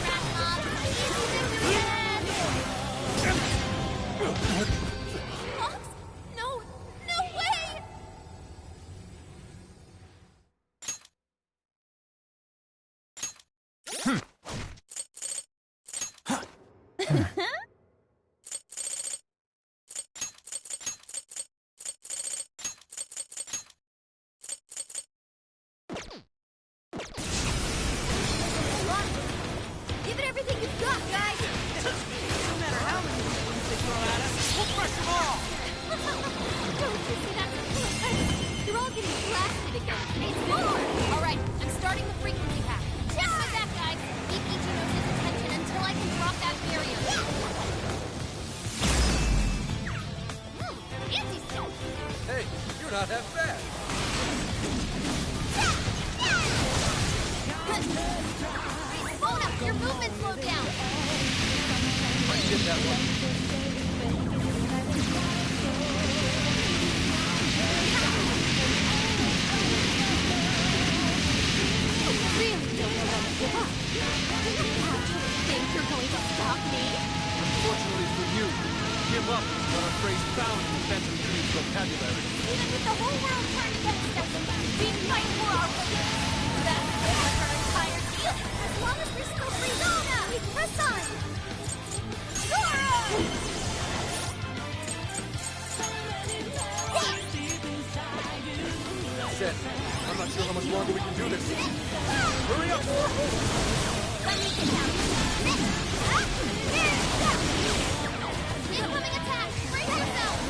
S1: Rat mob! Easy victory! Fox? No! No way!
S5: Give it everything you've got, guys!
S11: No matter how many things they throw at us, we'll crush them all!
S1: Don't you see that? You're all getting blasted again. It's more! All right, I'm starting the frequency cap. Watch my back, guys. Keep Ichino's attention until I can drop that barrier. Fancy stuff.
S6: Hey, you're not half bad.
S1: Mona, your movement slowed down.
S6: Get that one.
S1: Really don't know when to give up. Do you actually think you're going to stop me?
S3: Fortunately for you, give up is not a phrase found in Phantom Dream's vocabulary.
S12: Even with the whole world turned against us, we fight for our beliefs. That's pretty much our entire deal. As long as we're still free, we press on.
S6: Shit. I'm not sure how much longer we can do this. Hurry up!
S1: Incoming attack! Brace yourself!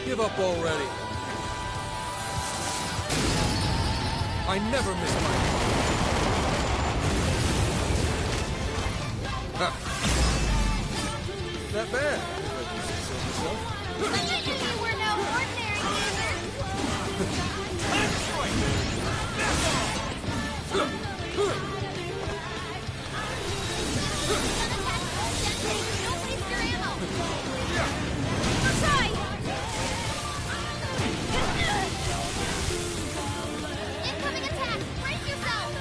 S6: Give up already. I never miss my Not bad.
S12: But I knew you were no ordinary
S1: Don't waste your ammo!
S12: Try!
S1: Incoming attack! Brace yourself!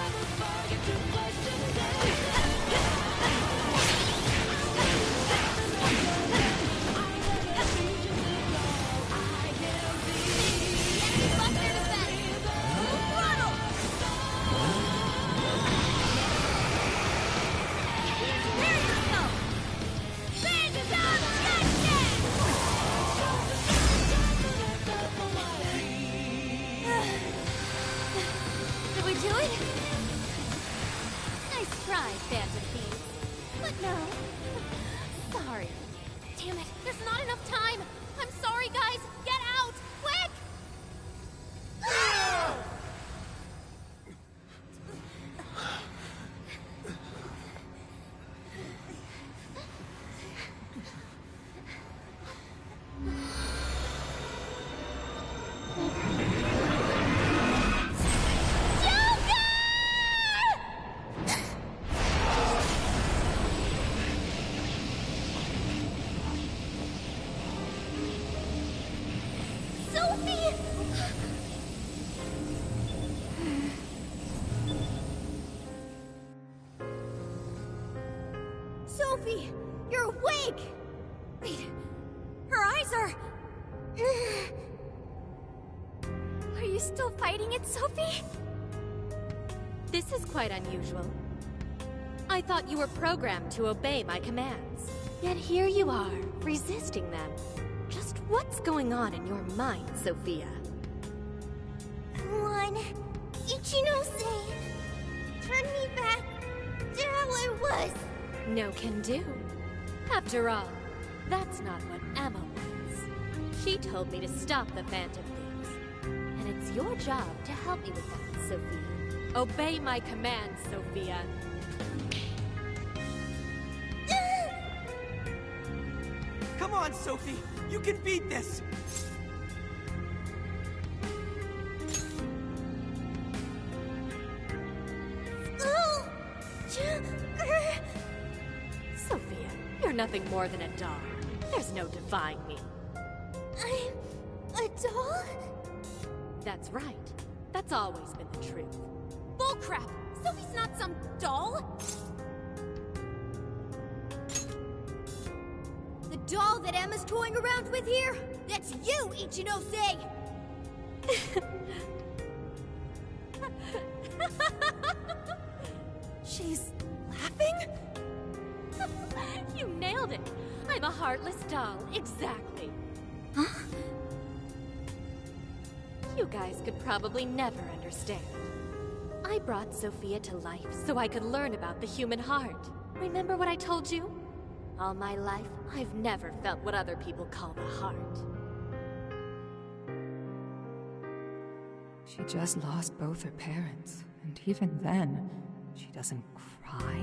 S5: over! Are you still fighting it, Sophie?
S13: This is quite unusual. I thought you were programmed to obey my commands. Yet here you are, resisting them. Just what's going on in your mind, Sophia?
S12: Come on, Ichinose! Turn me back to how I was!
S13: No can do. After all, that's not what Emma wants. She told me to stop the Phantom things. And it's your job to help me with that, Sophia. Obey my commands, Sophia.
S11: Come on, Sophie! You can beat this!
S13: Sophia, you're nothing more than a doll. There's no defying me.
S12: I'm a doll?
S13: That's right. That's always been the truth.
S5: Bullcrap! Sophie's not some doll! The doll that Emma's toying around with here? That's you, Ichinose!
S13: She's laughing? You nailed it. I'm a heartless doll, exactly.
S4: Huh?
S13: You guys could probably never understand. I brought Sophia to life so I could learn about the human heart. Remember what I told you? All my life, I've never felt what other people call the heart.
S14: She just lost both her parents, and even then, she doesn't cry.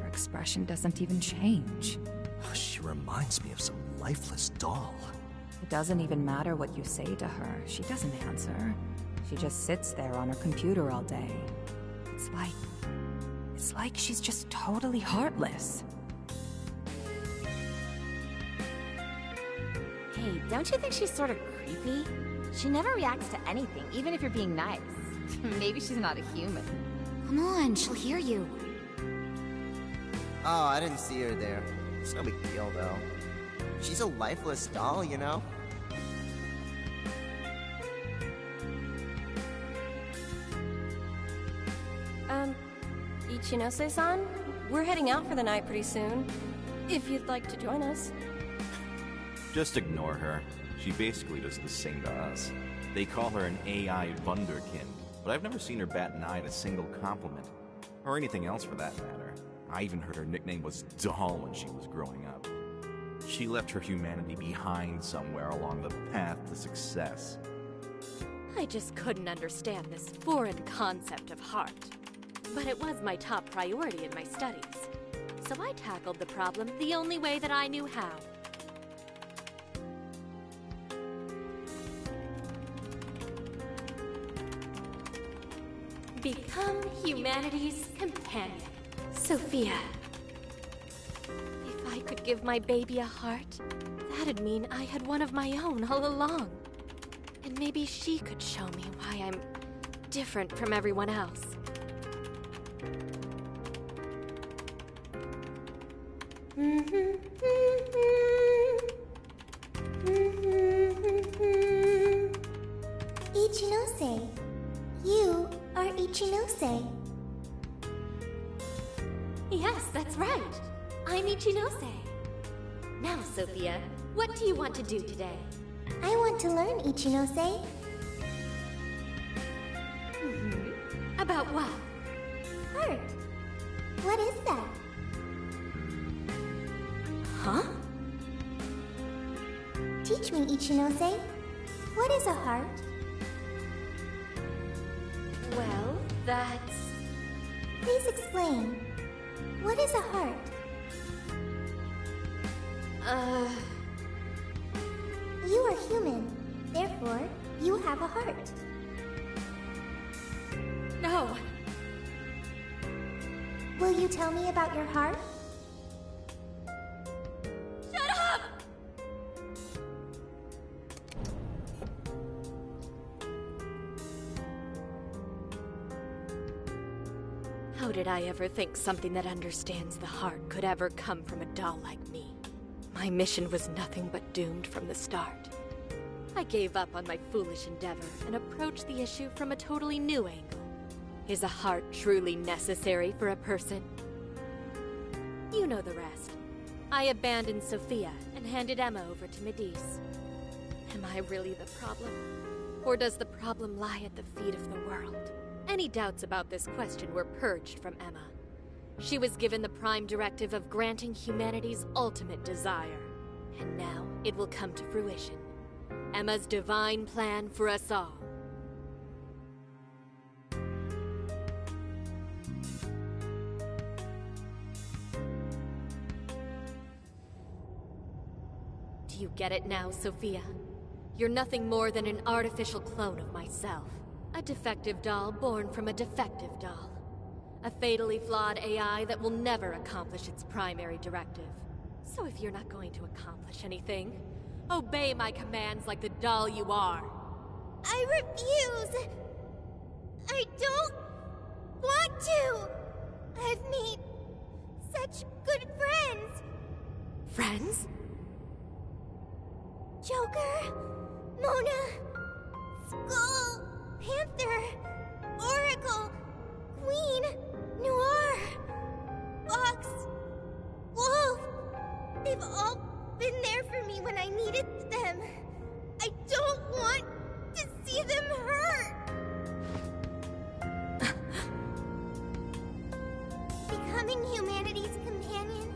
S14: Her expression doesn't even change.
S15: She reminds me of some lifeless doll.
S14: It doesn't even matter what you say to her. She doesn't answer. She just sits there on her computer all day. It's like she's just totally heartless.
S4: Hey, don't you think she's sort of creepy? She never reacts to anything, even if you're being nice. Maybe she's not a human.
S5: Come on, she'll hear you.
S16: Oh, I didn't see her there. It's no big deal, though. She's a lifeless doll, you know?
S17: Ichinose-san, we're heading out for the night pretty soon. If you'd like to join us.
S18: Just ignore her. She basically does the same to us. They call her an AI Wunderkind, but I've never seen her bat an eye at a single compliment. Or anything else for that matter. I even heard her nickname was Doll when she was growing up. She left her humanity behind somewhere along the path to success.
S13: I just couldn't understand this foreign concept of heart. But it was my top priority in my studies. So I tackled the problem the only way that I knew how. Become humanity's companion, Sophia. If I could give my baby a heart, that'd mean I had one of my own all along. And maybe she could show me why I'm different from everyone else.
S12: Ichinose. You are Ichinose.
S13: Yes, that's right. I'm Ichinose. Now, Sophia, what do you want to do today?
S12: I want to learn, Ichinose.
S13: About what?
S12: Heart. What is that?
S13: Huh?
S12: Teach me, Ichinose. What is a heart?
S13: Well, that's...
S12: Please explain. What is a heart? You are human. Therefore, you have a heart.
S13: No.
S12: Will you tell me about your heart?
S13: Shut up! How did I ever think something that understands the heart could ever come from a doll like me? My mission was nothing but doomed from the start. I gave up on my foolish endeavor and approached the issue from a totally new angle. Is a heart truly necessary for a person? You know the rest. I abandoned Sophia and handed Emma over to Medice. Am I really the problem? Or does the problem lie at the feet of the world? Any doubts about this question were purged from Emma. She was given the prime directive of granting humanity's ultimate desire. And now it will come to fruition. Emma's divine plan for us all. Do you get it now, Sophia? You're nothing more than an artificial clone of myself. A defective doll born from a defective doll. A fatally flawed AI that will never accomplish its primary directive. So if you're not going to accomplish anything, obey my commands like the doll you are.
S12: I refuse! I don't want to! I've made such good friends!
S13: Friends?
S12: Joker, Mona, Skull, Panther, Oracle, Queen, Noir, Fox, Wolf. They've all been there for me when I needed them. I don't want to see them hurt. Becoming humanity's companion,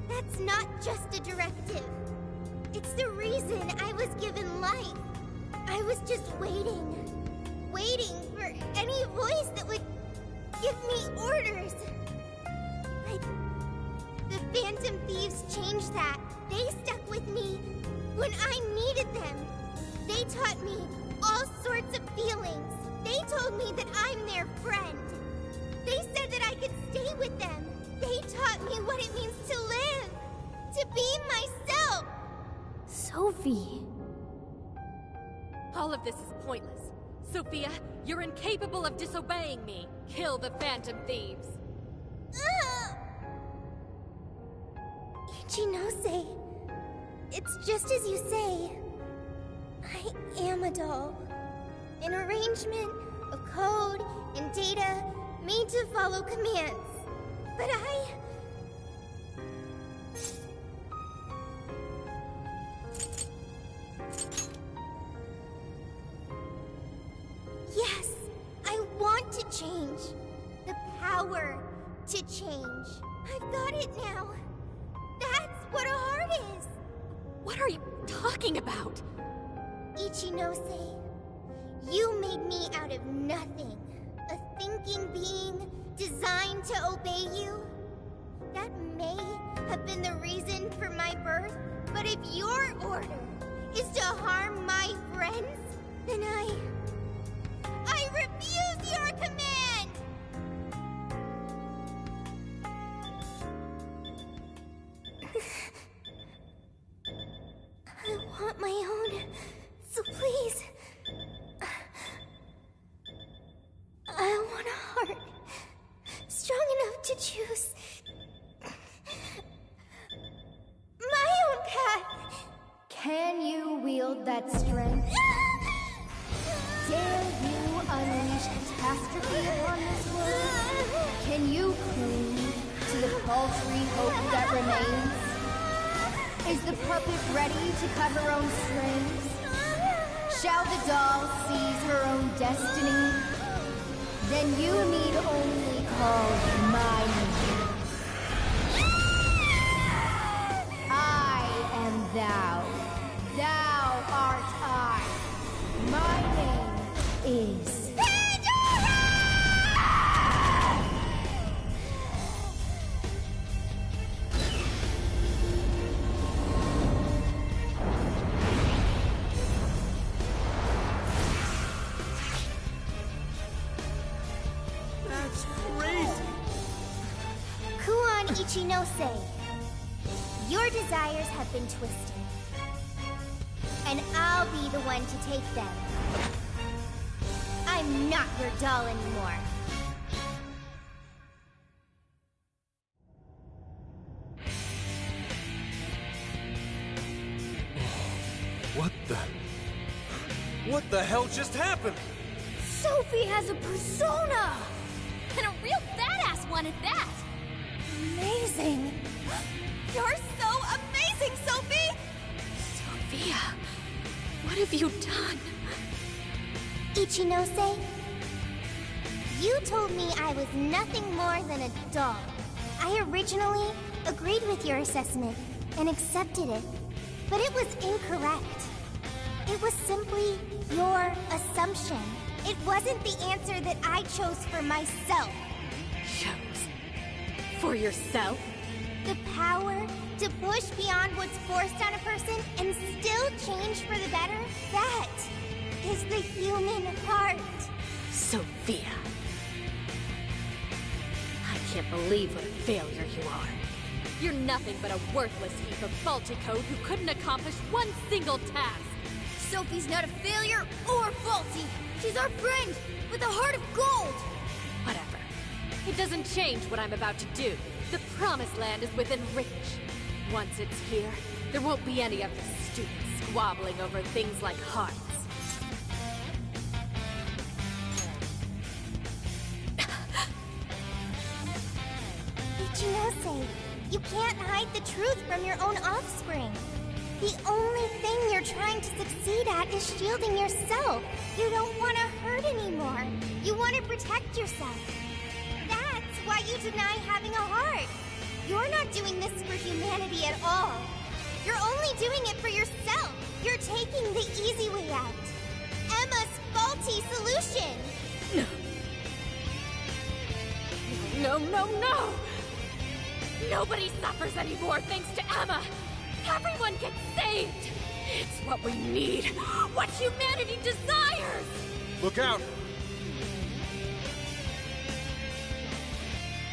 S12: that's not just a directive. It's the reason I was given life. I was just waiting for any voice that would give me orders. The Phantom Thieves changed that. They stuck with me when I needed them. They taught me all sorts of feelings. They told me that I'm their friend. They said that I could stay with them. They taught me what it means to live, to be myself.
S5: Sophie.
S13: All of this is pointless. Sophia, you're incapable of disobeying me. Kill the Phantom Thieves.
S12: Ichinose, it's just as you say. I am a doll. An arrangement of code and data made to follow commands. But yes, I want to change. The power to change. I've got it now. That's what a heart is.
S13: What are you talking about?
S12: Ichinose, you made me out of nothing. A thinking being designed to obey you. That may have been the reason for my birth, but if your order is to harm my friends, then I refuse your command! I want my own, so please. I want a heart strong enough to choose my own path.
S5: Can you wield that strength? Dare you unleash catastrophe upon this world? Can you cling to the paltry hope that remains? Is the puppet ready to cut her own strings? Shall the doll seize her own destiny? Then you need only call my name. I am thou. Thou art I. My name is...
S12: Ichinose, your desires have been twisted, and I'll be the one to take them. I'm not your doll anymore.
S3: What the hell just happened?
S5: Sophie has a persona!
S1: And a real badass one at that!
S4: Amazing! You're so amazing, Sophie!
S13: Sophia, what have you done?
S12: Ichinose, you told me I was nothing more than a doll. I originally agreed with your assessment and accepted it, but it was incorrect. It was simply your assumption. It wasn't the answer that I chose for myself.
S13: Chose? For yourself?
S12: The power to push beyond what's forced on a person and still change for the better, that is the human heart.
S13: Sophia. I can't believe what a failure you are.
S1: You're nothing but a worthless heap of faulty code who couldn't accomplish one single task.
S5: Sophie's not a failure or faulty. She's our friend with a heart of gold.
S1: Whatever. It doesn't change what I'm about to do. The Promised Land is within reach. Once it's here, there won't be any of this stupid squabbling over things like hearts.
S12: Ichinose, you can't hide the truth from your own offspring. The only thing you're trying to succeed at is shielding yourself. You don't want to hurt anymore. You want to protect yourself. That's why you deny having a heart. You're not doing this for humanity at all. You're only doing it for yourself. You're taking the easy way out. Emma's faulty solution.
S1: No, no, no! Nobody suffers anymore thanks to Emma! Everyone gets saved! It's what we need! What humanity desires!
S3: Look out!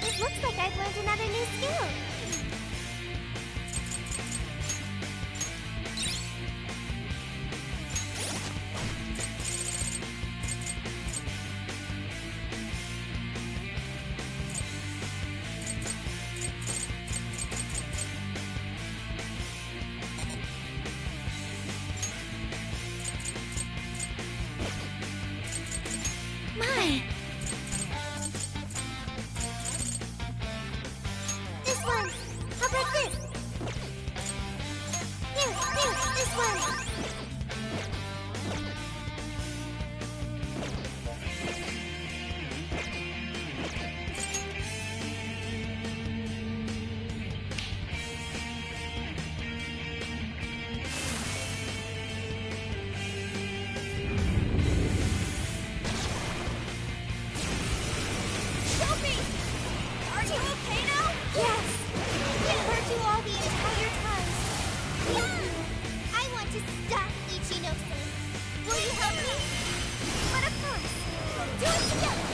S12: It looks like I've learned another new skill. This one! How about this? Here, this one! Sophie! Are you okay now? Yes! It hurt you all the entire time. Yeah! I want to stop Ichinose. Will you help me? But of course, we'll do it together!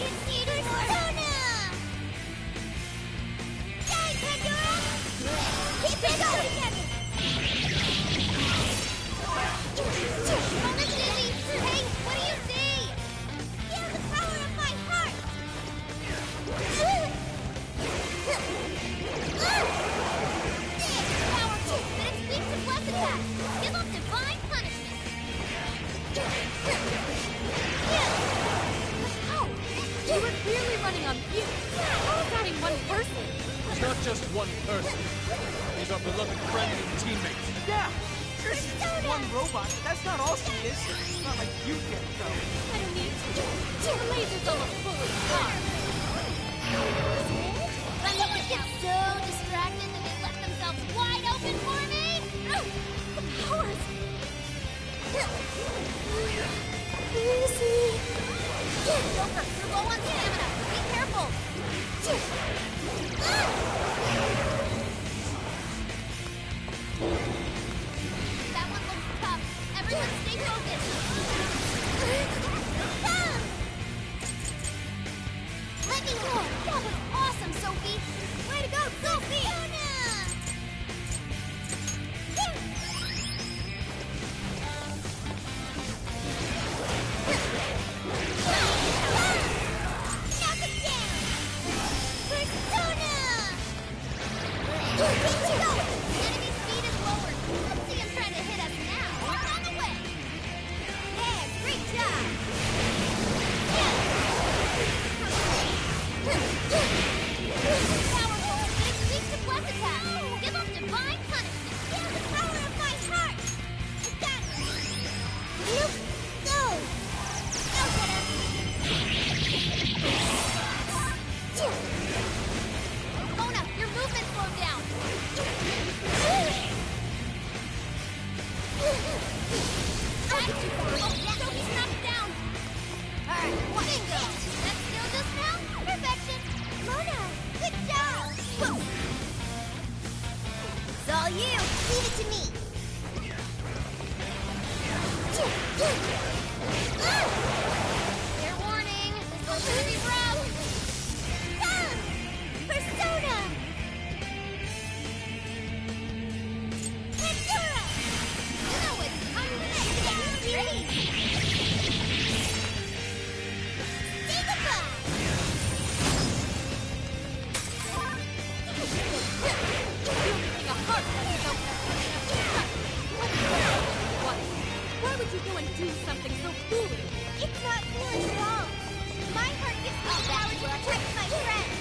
S12: It's Persona! Yay, Pandora! Keep it going together! Oh, Miss Lily! Hey, what do you see? Feel the power of my heart! It's powerful, but it's weak to bless attacks. Give up divine punishment.
S1: How? You were clearly running on fumes. Fighting one person.
S3: He's not just one person. He's our beloved friend and teammate.
S11: Yeah! Sure, she's just one robot, but that's not all she is. It's not like you get it, though.
S1: I don't need to. The laser's almost fully charged.
S12: Someone gets so distracted that they left themselves wide open for me!
S1: The powers!
S12: Easy. Joker, you're low on stamina. Be careful. That one looks tough. Everyone stay focused. Let me go. That was awesome, Sophie. Way to go, Sophie. you! Leave it to me!
S1: Fair warning, this one's gonna be rough!
S12: Come! Persona! Pandora!
S1: You know it's
S12: Ready!
S1: Why would you go and do something so foolish?
S12: It's not foolish at all. My heart gives me the power to protect my friends.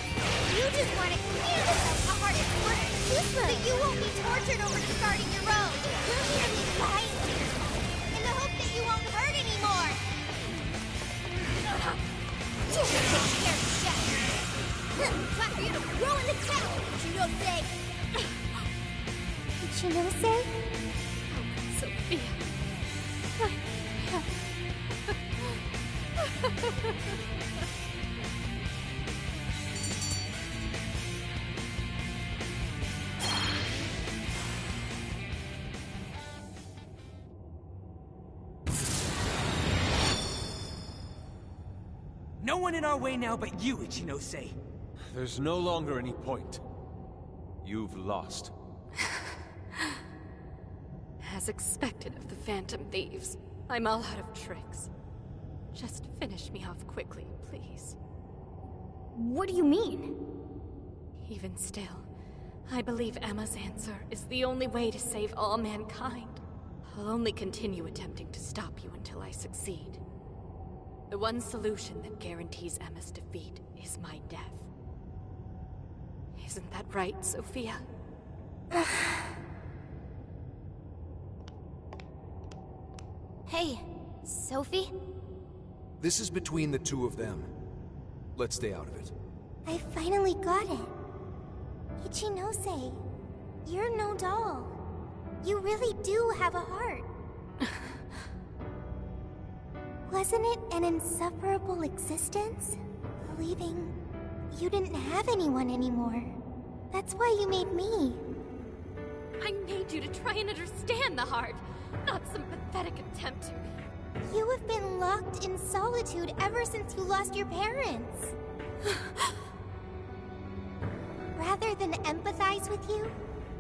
S12: You just want to clear yourself a heart at work, so you won't be tortured over starting your own. You're merely lying to yourself in the hope that you won't hurt anymore. You should take care of Chef. Time for you to roll in the towel, Ichinose. Ichinose?
S1: Sophia.
S11: No one in our way now but you, Ichinose.
S3: There's no longer any point. You've lost.
S13: As expected of the Phantom Thieves, I'm all out of tricks. Just finish me off quickly, please.
S5: What do you mean?
S13: Even still, I believe Emma's answer is the only way to save all mankind. I'll only continue attempting to stop you until I succeed. The one solution that guarantees Emma's defeat is my death. Isn't that right, Sophia?
S4: Hey, Sophie?
S6: This is between the two of them. Let's stay out of it.
S12: I finally got it. Ichinose, you're no doll. You really do have a heart. Wasn't it an insufferable existence? Believing you didn't have anyone anymore. That's why you made me.
S13: I made you to try and understand the heart, not some pathetic attempt to...
S12: You have been locked in solitude ever since you lost your parents. Rather than empathize with you,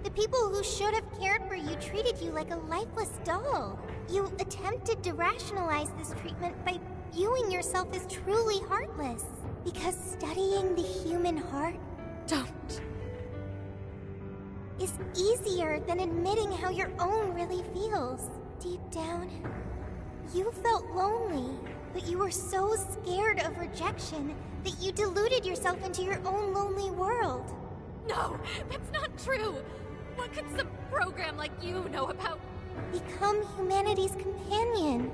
S12: the people who should have cared for you treated you like a lifeless doll. You attempted to rationalize this treatment by viewing yourself as truly heartless. Because studying the human heart...
S13: Don't.
S12: ...is easier than admitting how your own really feels. Deep down, you felt lonely, but you were so scared of rejection that you deluded yourself into your own lonely world.
S13: No, that's not true! What could some program like you know about...
S12: Become humanity's companion.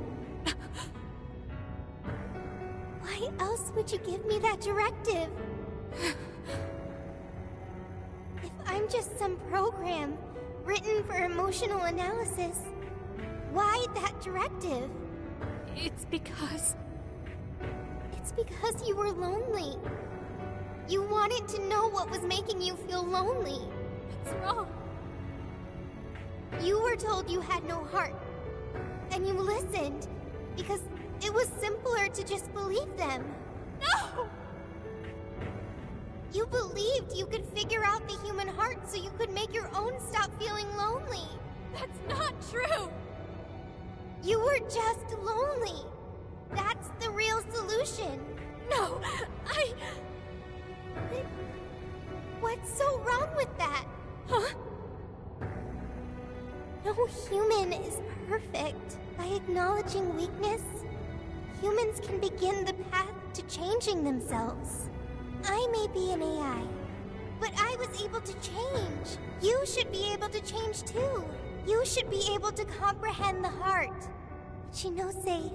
S12: Why else would you give me that directive? If I'm just some program written for emotional analysis, why that directive?
S13: It's because
S12: you were lonely. You wanted to know what was making you feel lonely.
S13: That's wrong.
S12: You were told you had no heart, and you listened because it was simpler to just believe them.
S13: No!
S12: You believed you could figure out the human heart so you could make your own stop feeling lonely.
S13: That's not true!
S12: You were just lonely. That's the real solution.
S13: No,
S12: What's so wrong with that?
S13: Huh?
S12: No human is perfect. By acknowledging weakness, humans can begin the path to changing themselves. I may be an AI, but I was able to change. You should be able to change too. You should be able to comprehend the heart. Ichinose,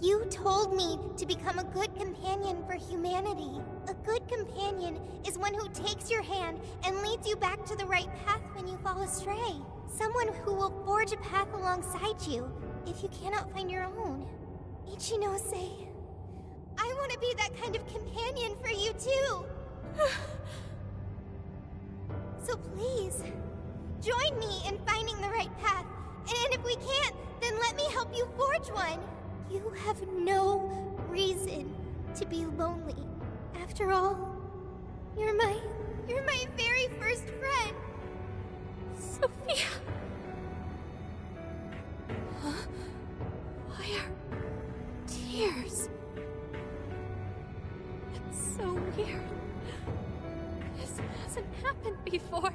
S12: you told me to become a good companion for humanity. A good companion is one who takes your hand and leads you back to the right path when you fall astray. Someone who will forge a path alongside you if you cannot find your own. Ichinose, I want to be that kind of companion for you too. So please, Join me in finding the right path. And if we can't, then let me help you forge one. You have no reason to be lonely. After all, you're my very first friend.
S1: Sophia! Huh? Why are tears? It's so weird. This hasn't happened before.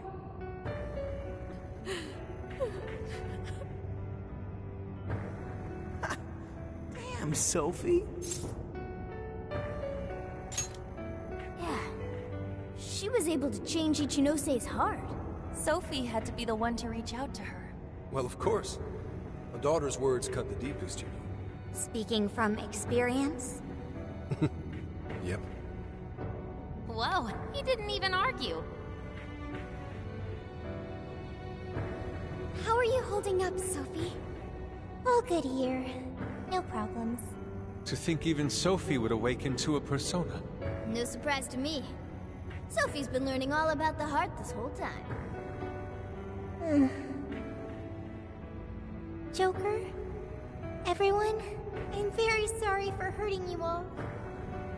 S11: Damn, Sophie.
S5: Yeah. She was able to change Ichinose heart.
S17: Sophie had to be the one to reach out to her.
S6: Well, of course. A daughter's words cut the deepest, you know.
S4: Speaking from experience?
S6: Yep.
S13: Whoa, he didn't even argue.
S12: How are you holding up, Sophie? All good here. No problems.
S3: To think even Sophie would awaken to a persona.
S5: No surprise to me. Sophie's been learning all about the heart this whole time.
S12: Joker? Everyone? I'm very sorry for hurting you all.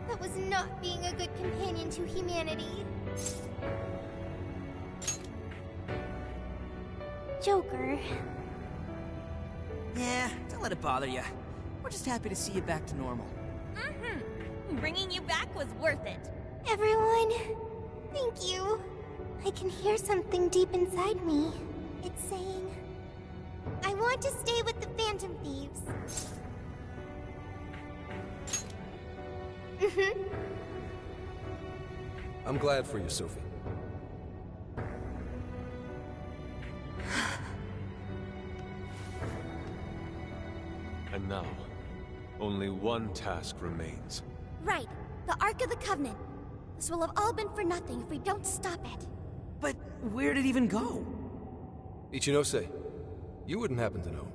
S12: That was not being a good companion to humanity. Joker.
S11: Yeah, don't let it bother you. We're just happy to see you back to normal.
S17: Bringing you back was worth it.
S12: Everyone, thank you. I can hear something deep inside me. It's saying, I want to stay with the Phantom Thieves.
S6: I'm glad for you, Sophie.
S3: And now, only one task remains.
S4: Right. The Ark of the Covenant. This will have all been for nothing if we don't stop it.
S11: But where'd it even go?
S6: Ichinose, you wouldn't happen to know.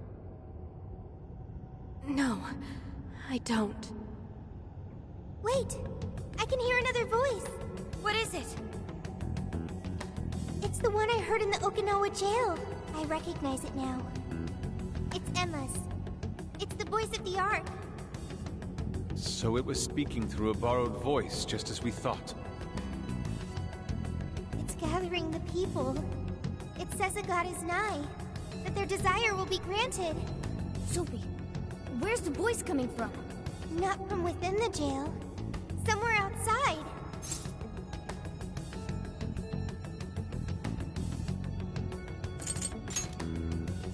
S17: No, I don't.
S12: Wait! I can hear another voice!
S4: What is it?
S12: It's the one I heard in the Okinawa jail. I recognize it now. It's Emma's. It's the voice of the Ark.
S3: So it was speaking through a borrowed voice, just as we thought.
S12: It's gathering the people. It says a god is nigh, that their desire will be granted.
S5: Sophie, where's the voice coming from?
S12: Not from within the jail. Somewhere outside.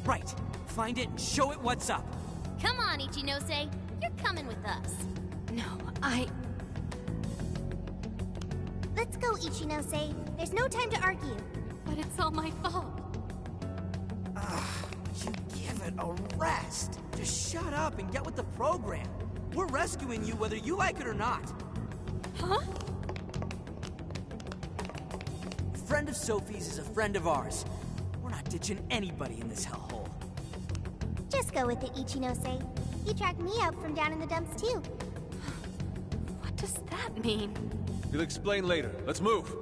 S11: Right. Find it and show it what's up.
S13: Come on, Ichinose. You're coming with us.
S17: No,
S12: Let's go, Ichinose. There's no time to argue.
S1: But it's all my fault.
S11: You give it a rest. Just shut up and get with the program. We're rescuing you whether you like it or not.
S1: Huh?
S11: A friend of Sophie's is a friend of ours. We're not ditching anybody in this hellhole.
S12: Just go with it, Ichinose. He tracked me out from down in the dumps, too.
S1: What does that mean?
S3: We'll explain later. Let's move!